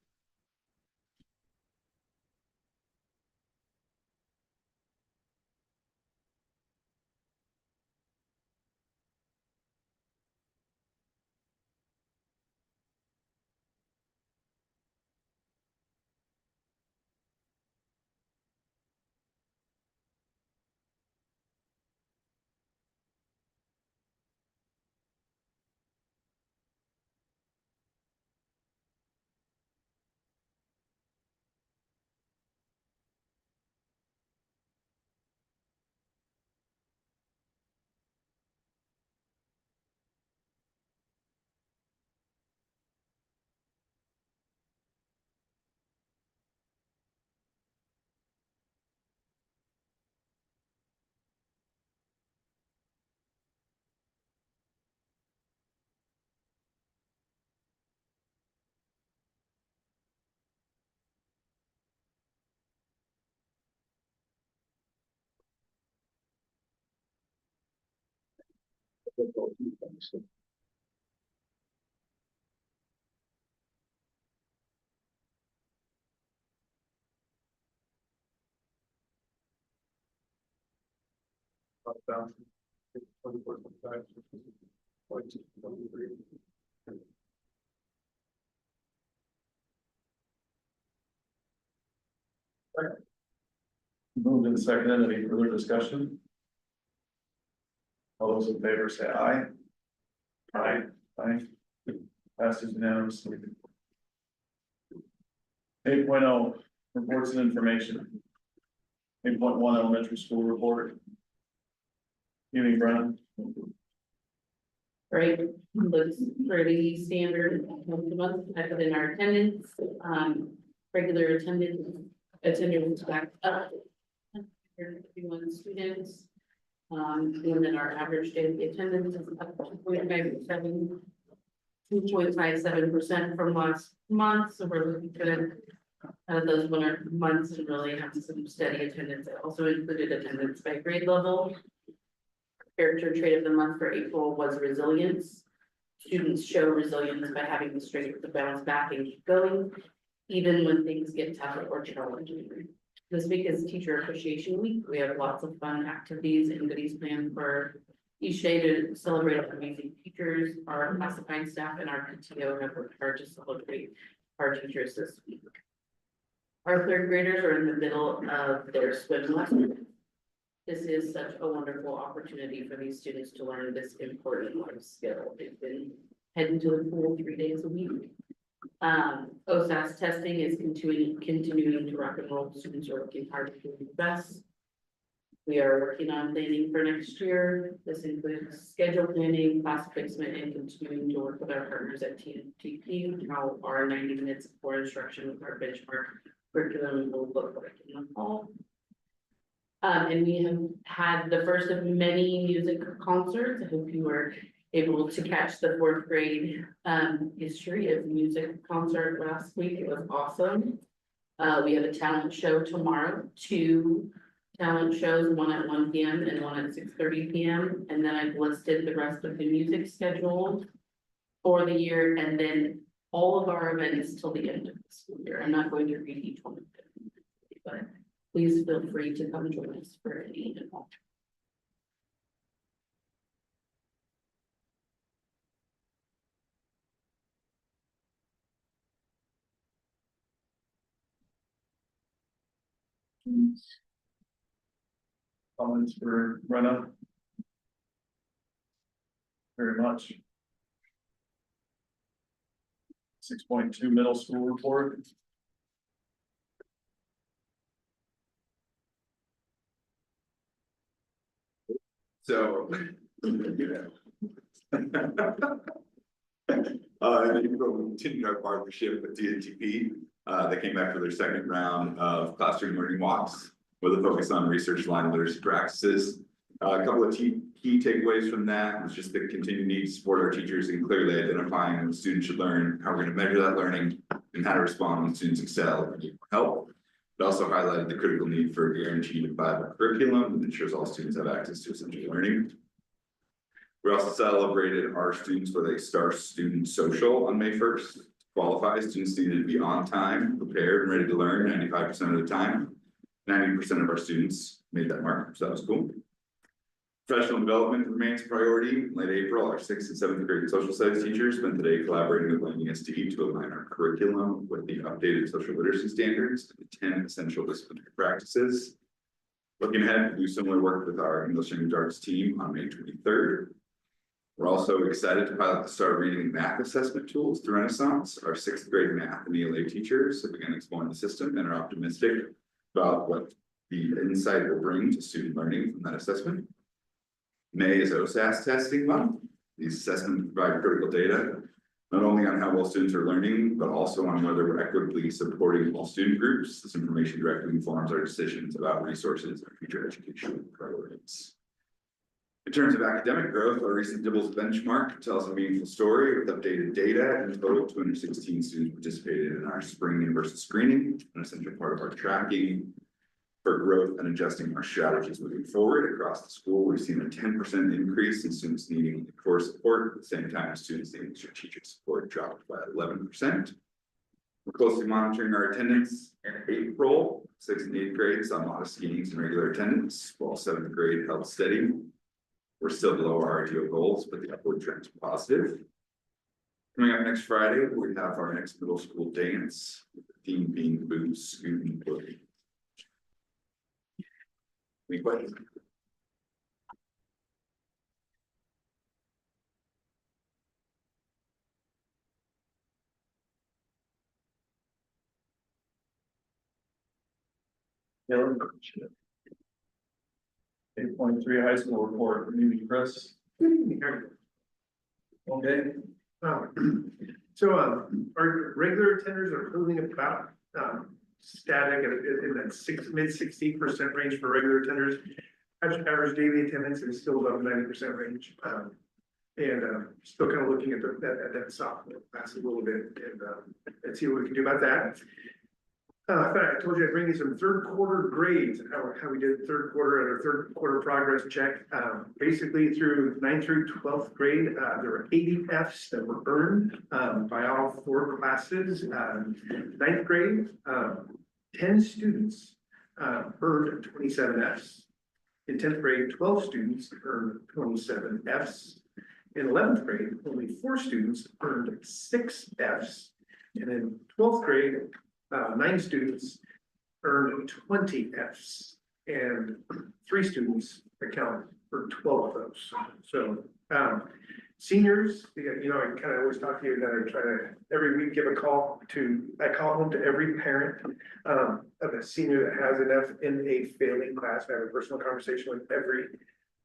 Moved and seconded, any further discussion? All those in favor say aye. Aye. Aye. Passes unanimously. 8.0 reports and information. 8.1 elementary school report. Evening, Brennan. Right, looks pretty standard month to month. I put in our attendance, regular attendance back up. 51 students. And then our average daily attendance is up 2.57% from last month, so we're looking good. Those winter months and really have some steady attendance. I also included attendance by grade level. Character trait of the month for April was resilience. Students show resilience by having the strength to bounce back and keep going, even when things get tougher or challenging. This week is Teacher Appreciation Week. We have lots of fun activities and goodies planned for each day to celebrate our amazing teachers. Our classified staff and our PTO have worked hard to celebrate our teachers this week. Our third graders are in the middle of their swim lesson. This is such a wonderful opportunity for these students to learn this important life skill. They've been heading to the pool 3 days a week. OSAS testing is continuing to rock and roll. Students are working hard to do the best. We are working on planning for next year. This includes schedule planning, class placement, and continuing to work with our partners at TNTP. How our 90 minutes for instruction with our benchmark curriculum will look like in the fall. And we have had the first of many music concerts. I hope you were able to catch the 4th grade history of music concert last week. It was awesome. We have a talent show tomorrow, 2 talent shows, one at 1 p.m. and one at 6:30 p.m. And then I've listed the rest of the music schedule for the year, and then all of our events till the end of the school year. I'm not going to read each one of them, but please feel free to come join us for any and all. Comments for Brenna? Very much. 6.2 middle school report. So. We continued our partnership with TNTP. They came back for their second round of classroom learning walks with a focus on research-aligned literacy practices. A couple of key takeaways from that was just the continued need to support our teachers in clearly identifying what students should learn, how we're going to measure that learning, and how to respond when students excel or need help. It also highlighted the critical need for a guaranteed and viable curriculum that ensures all students have access to essential learning. We also celebrated our students with a Star Student Social on May 1st. To qualify, students needed to be on time, prepared, and ready to learn 95% of the time. 90% of our students made that mark, so that was cool. Professional development remains a priority. In late April, our 6th and 7th grade social studies teachers spent the day collaborating with Learning SDE to align our curriculum with the updated social literacy standards and the 10 essential disciplinary practices. Looking ahead, we'll do similar work with our English language arts team on May 23rd. We're also excited to pilot the Start Reading and Math assessment tools through Renaissance. Our 6th grade math and ELA teachers have begun exploring the system and are optimistic about what the insight will bring to student learning from that assessment. May is OSAS testing month. These assessments provide critical data, not only on how well students are learning, but also on whether we're equitably supporting all student groups. This information directly informs our decisions about resources and future education priorities. In terms of academic growth, our recent DIBELS benchmark tells a meaningful story with updated data. In total, 216 students participated in our spring universal screening, an essential part of our tracking. for growth and adjusting our strategies moving forward across the school. We've seen a 10% increase in students needing core support, at the same time students needing strategic support dropped by 11%. We're closely monitoring our attendance in April. 6th and 8th grade saw modest gains in regular attendance, while 7th grade held steady. We're still below our ideal goals, but the upward trend is positive. Coming up next Friday, we have our next middle school dance, with the theme being Boots, Scoot, and Boogie. Any questions? Dylan. 8.3 high school report, maybe Chris. Okay. Our regular attenders are moving about, static in that mid-60% range for regular attenders. Average daily attendance is still above 90% range. Still kind of looking at that sophomore class a little bit and see what we can do about that. I thought I told you I'd bring you some third quarter grades and how we did third quarter and our third quarter progress check. Basically through 9th through 12th grade, there were 80 Fs that were earned by all 4 classes. 9th grade, 10 students earned 27 Fs. In 10th grade, 12 students earned 27 Fs. In 11th grade, only 4 students earned 6 Fs. And in 12th grade, 9 students earned 20 Fs, and 3 students account for 12 of those. So, seniors, you know, I kind of always talk to you that I try to every week give a call I call home to every parent of a senior that has an F in a failing class. I have a personal conversation with every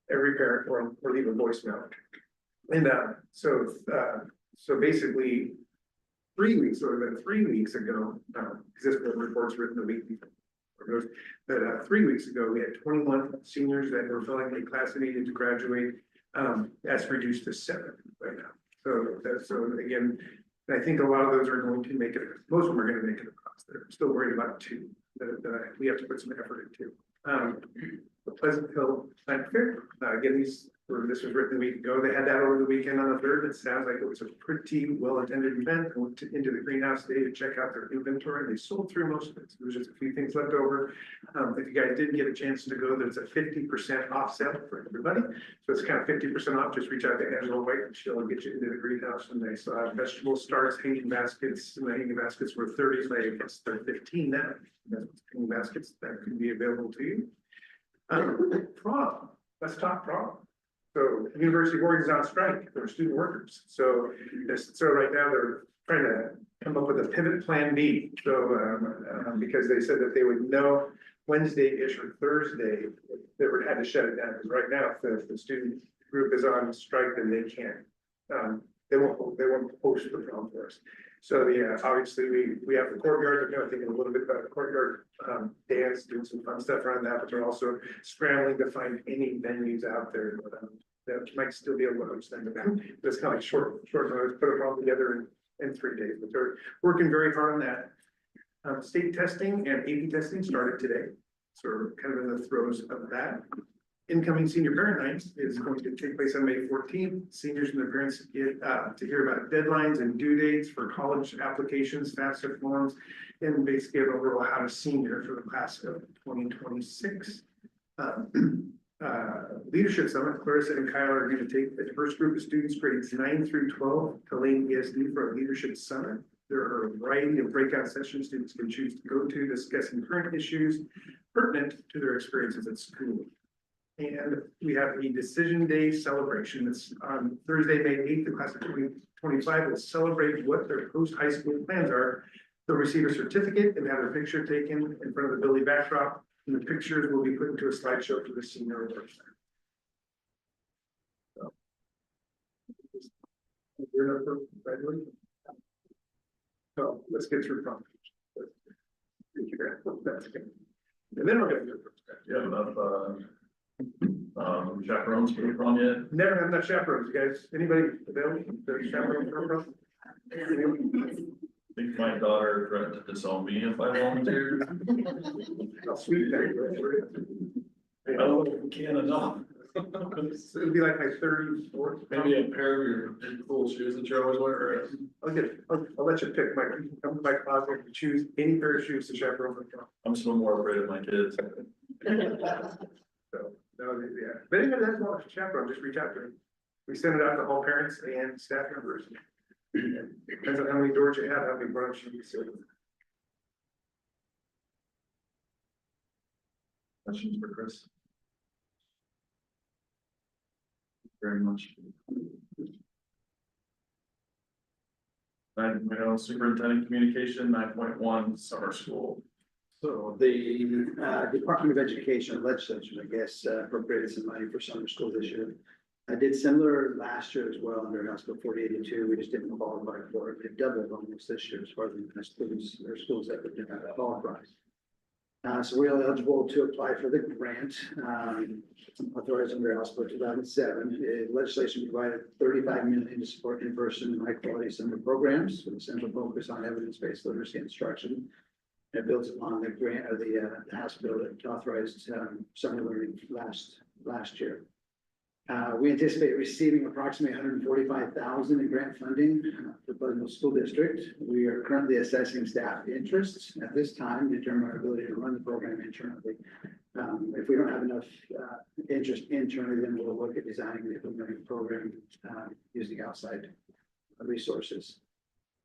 parent or leave a voicemail. And so basically, 3 weeks, or about 3 weeks ago, because this report's written the week before. But 3 weeks ago, we had 21 seniors that were filling a class that needed to graduate. That's reduced to 7 right now. So again, I think a lot of those are going to make it. Most of them are going to make it across. They're still worried about 2 that we have to put some effort into. The Pleasant Hill Plant Fair. Again, this was written a week ago. They had that over the weekend on the 3rd. It sounds like it was a pretty well-attended event. I went into the greenhouse today to check out their inventory. They sold through most of it. So there's just a few things left over. If you guys didn't get a chance to go, there's a 50% off sale for everybody. So it's kind of 50% off. Just reach out to Angela White and she'll get you into the greenhouse. And they still have vegetable starts, hanging baskets. And the hanging baskets were 30, so I guess they're 15 now. Hanging baskets that can be available to you. Prom. Let's talk prom. So University of Oregon's on strike for student workers. So right now they're trying to come up with a pivot plan B. So because they said that they would know Wednesday-ish or Thursday, they would have to shut it down. Because right now, if the student group is on strike, then they can't. They won't host the prom for us. So obviously we have the courtyard. They're thinking a little bit about the courtyard dance, doing some fun stuff around that, but they're also scrambling to find any venues out there that might still be able to host them. But it's kind of like short notice, put it all together in 3 days. But they're working very hard on that. State testing and AP testing started today. So we're kind of in the throes of that. Incoming senior parent night is going to take place on May 14th. Seniors and their parents get to hear about deadlines and due dates for college applications, FAFSA forms, and basically an overall how to senior for the class of 2026. Leadership Summit, Clarissa and Kyle are going to take the first group of students grades 9 through 12 to Lane ESD for a leadership summit. There are a variety of breakout sessions students can choose to go to discussing current issues pertinent to their experiences at school. And we have a decision day celebration. It's on Thursday, May 8th. The class of 2025 will celebrate what their post-high school plans are. They'll receive a certificate and have a picture taken in front of the building backdrop. And the pictures will be put into a slideshow for the senior website. So let's get through prom. And then we're going to do it. You have enough chaperones for the prom yet? Never have enough chaperones, guys. Anybody available? Chaperones for prom? think my daughter threatened to disown me if I volunteered. How sweet that I don't know if we can enough. is. It'd be like my 34th. Maybe a pair of your big cool shoes that you're always wearing. I'll let you pick my, come to my closet and choose any pair of shoes to chaperone from. I'm still more afraid of my kids. So, no, yeah, but anybody that's not a chaperone, just reach out to me. We send it out to all parents and staff members. Depends on how many doors you have, how many branches you see. Questions for Chris? Very much. Superintendent Communication 9.1 Summer School. So the Department of Education legislature, I guess, appropriated some money for summer school this year. I did similar last year as well under House Bill 4082. We just didn't qualify for it. It doubled almost this year as far as the students or schools that would qualify. So we're eligible to apply for the grant, authorized under House Bill 2007. Legislation provided 35 million to support in-person high quality summer programs with a central focus on evidence-based literacy instruction. It builds upon the grant of the House bill that authorized summer learning last year. We anticipate receiving approximately 145,000 in grant funding for Pleasantville School District. We are currently assessing staff interests at this time to determine our ability to run the program internally. If we don't have enough interest internally, then we'll look at designing the implementing program using outside resources.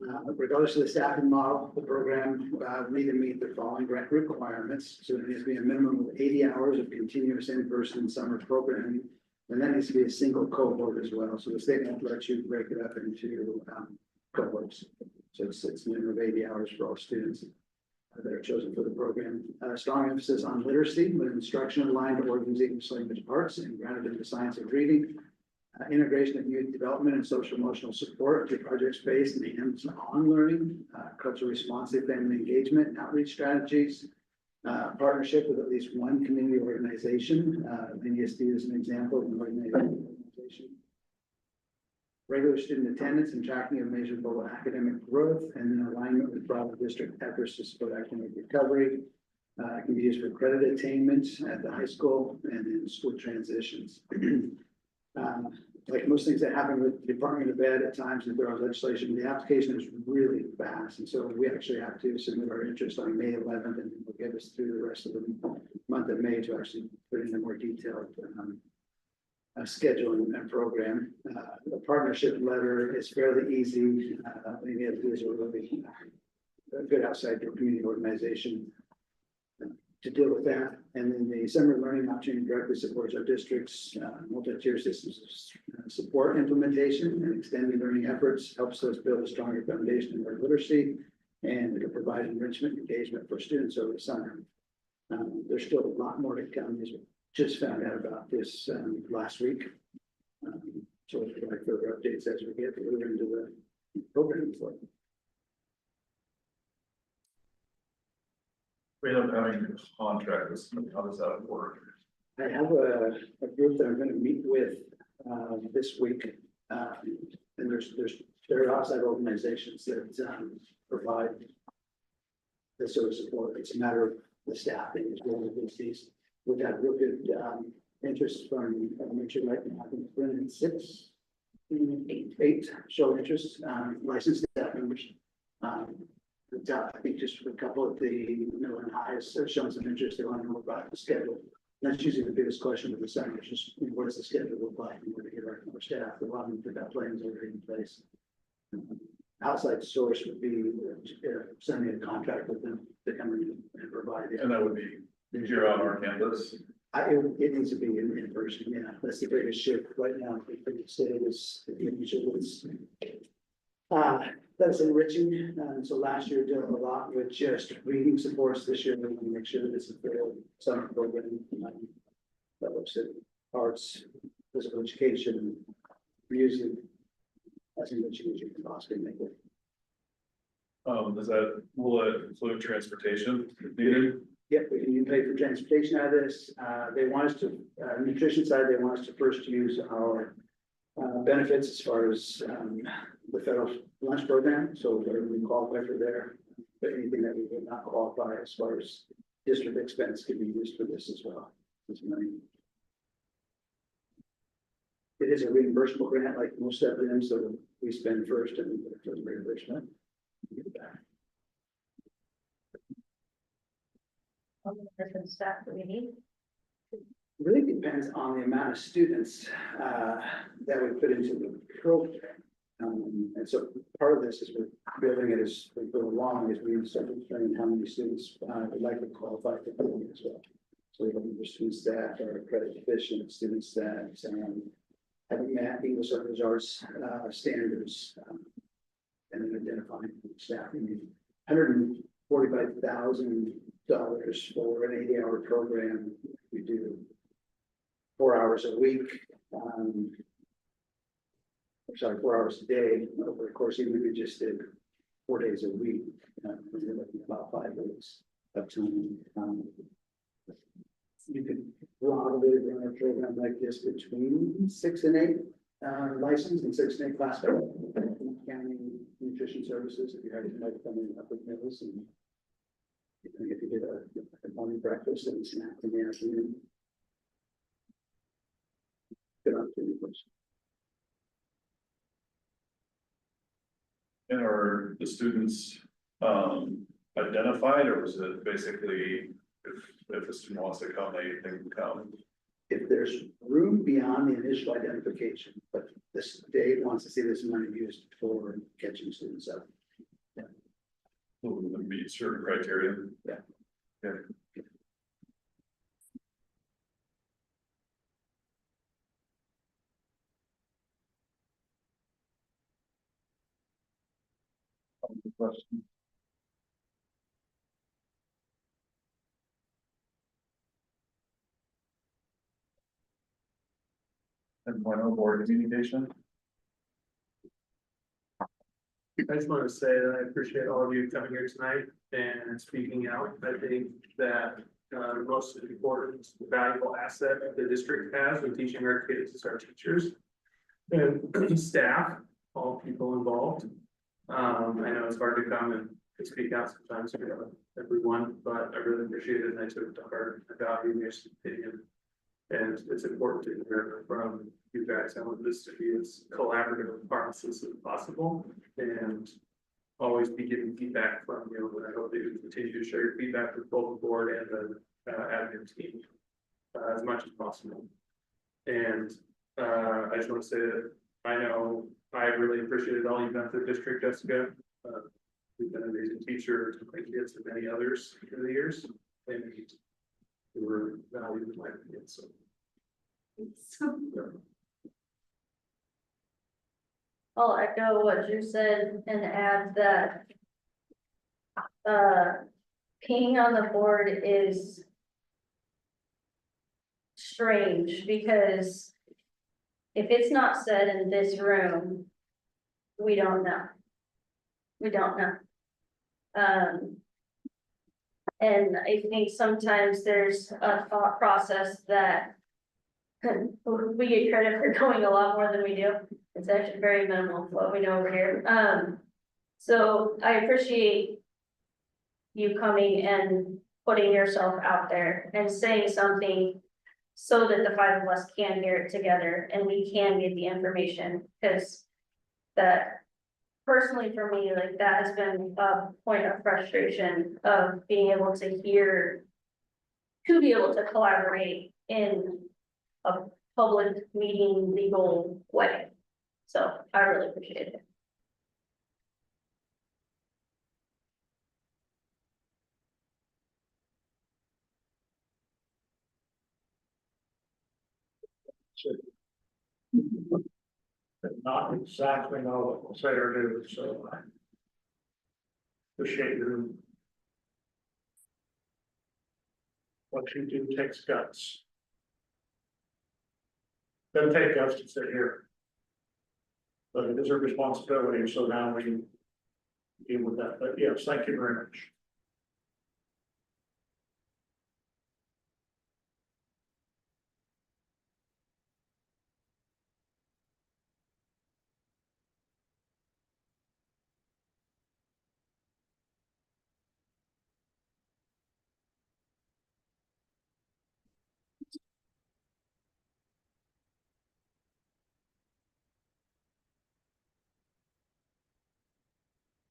Regardless of the staffing model, the program need to meet the following grant requirements. So there needs to be a minimum of 80 hours of continuous in-person summer programming. And that needs to be a single cohort as well. So the state won't let you break it up into cohorts. So it's a minimum of 80 hours for all students that are chosen for the program. Strong emphasis on literacy with instruction aligned to Oregon's English language arts and grounded in the science of reading. Integration of youth development and social emotional support to project-based and hands-on learning, culturally responsive family engagement and outreach strategies. Partnership with at least one community organization. NESD is an example of an organization. Regular student attendance and tracking of measurable academic growth, and then alignment with broader district efforts to support academic recovery. It can be used for credit attainment at the high school and in school transitions. Like most things that happen with the Department of Ed at times with our legislation, the application is really fast. And so we actually have to submit our interest on May 11th, and will get us through the rest of the month of May to actually put in a more detailed schedule and program. The partnership letter is fairly easy. Maybe it is a really good outside your community organization to deal with that. And then the summer learning opportunity directly supports our district's multi-tier systems support implementation and extended learning efforts, helps us build a stronger foundation in our literacy, and to provide enrichment engagement for students over the summer. There's still a lot more to come. We just found out about this last week. So we'll provide further updates as we get further into the program. We end up having a contract with somebody. How does that work? I have a group that I'm going to meet with this week. And there are outside organizations that provide this sort of support. It's a matter of the staffing as well as these. We've had real good interest from, I'm not sure right now, I think it's been eight show interest, licensed staff members. I think just a couple of the middle and highs have shown some interest. They want to know about the schedule. That's usually the biggest question of the summer, is just what does the schedule look like and where to get our staff. A lot of them put that plans already in place. Outside source would be sending a contract with them to come in and provide it. And that would be here on our campus. It needs to be in person, yeah. That's the biggest shift right now. The state is that's enriching. So last year did a lot with just reading supports. This year we want to make sure that it's a fair summer program that looks at arts, physical education, music, as enriching as you can possibly make it. Will it include transportation needed? Yep, we can pay for transportation out of this. They want us to, nutrition side, they want us to first use our benefits as far as the federal lunch program, so whatever we qualify for there. But anything that we would not qualify as far as district expense can be used for this as well. This money. It is a reimbursable grant like most of them, so we spend first and for the reimbursement. we get it back. Different staff that we need. Really depends on the amount of students that we put into the program. And so part of this is we're building it as we go along, as we start determining how many students would like to qualify for the program as well. So we're looking for students that are credit deficient, students that haven't met English language arts standards. And then identifying staffing, $145,000 for an 80-hour program. We do 4 hours a week. Sorry, 4 hours a day over the course, even if we just did 4 days a week, we're looking at about 5 weeks of time. You could probably run a program like this between 6 and 8 licensed and 6 and 8 classified. County nutrition services, if you had somebody coming up with meals and if you did a morning breakfast and snack in the afternoon. Good opportunity for us. And are the students identified, or was it basically if a student wants to come, they can come? If there's room beyond the initial identification, but the state wants to see this money used for catching students up. Will it meet certain criteria? Yeah. Okay. Question. And final board communication? I just want to say that I appreciate all of you coming here tonight and speaking out. I think that most important, valuable asset that the district has in teaching our kids is our teachers and staff, all people involved. I know it's hard to come and speak out sometimes for everyone, but I really appreciate it and I took it to heart. I value your opinion. And it's important to hear from you guys. I want this to be as collaborative a process as possible and always be giving feedback from you. And I hope that you continue to share your feedback with both the board and the admin team as much as possible. And I just want to say that I know I really appreciated all you've done for the district, Jessica. You've been an amazing teacher to my kids and many others through the years. And you were valued in my opinion, so. I'll echo what you said and add that being on the board is strange because if it's not said in this room, we don't know. We don't know. And I think sometimes there's a thought process that we get credit for going a lot more than we do. It's actually very minimal what we do over here. So I appreciate you coming and putting yourself out there and saying something so that the 5 of us can hear it together and we can get the information, because that personally for me, like that has been a point of frustration of being able to hear, to be able to collaborate in a public meeting legal way. So I really appreciate it. Not exactly know what we'll say or do, so I appreciate your what you do takes guts. Doesn't take guts to sit here. But it is a responsibility, so now we deal with that, but yes, thank you very much.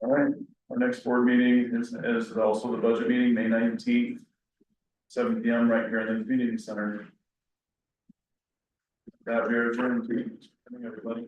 All right, our next board meeting is also the budget meeting, May 19th. 7 p.m. right here in the community center. That we are adjourned to, everybody.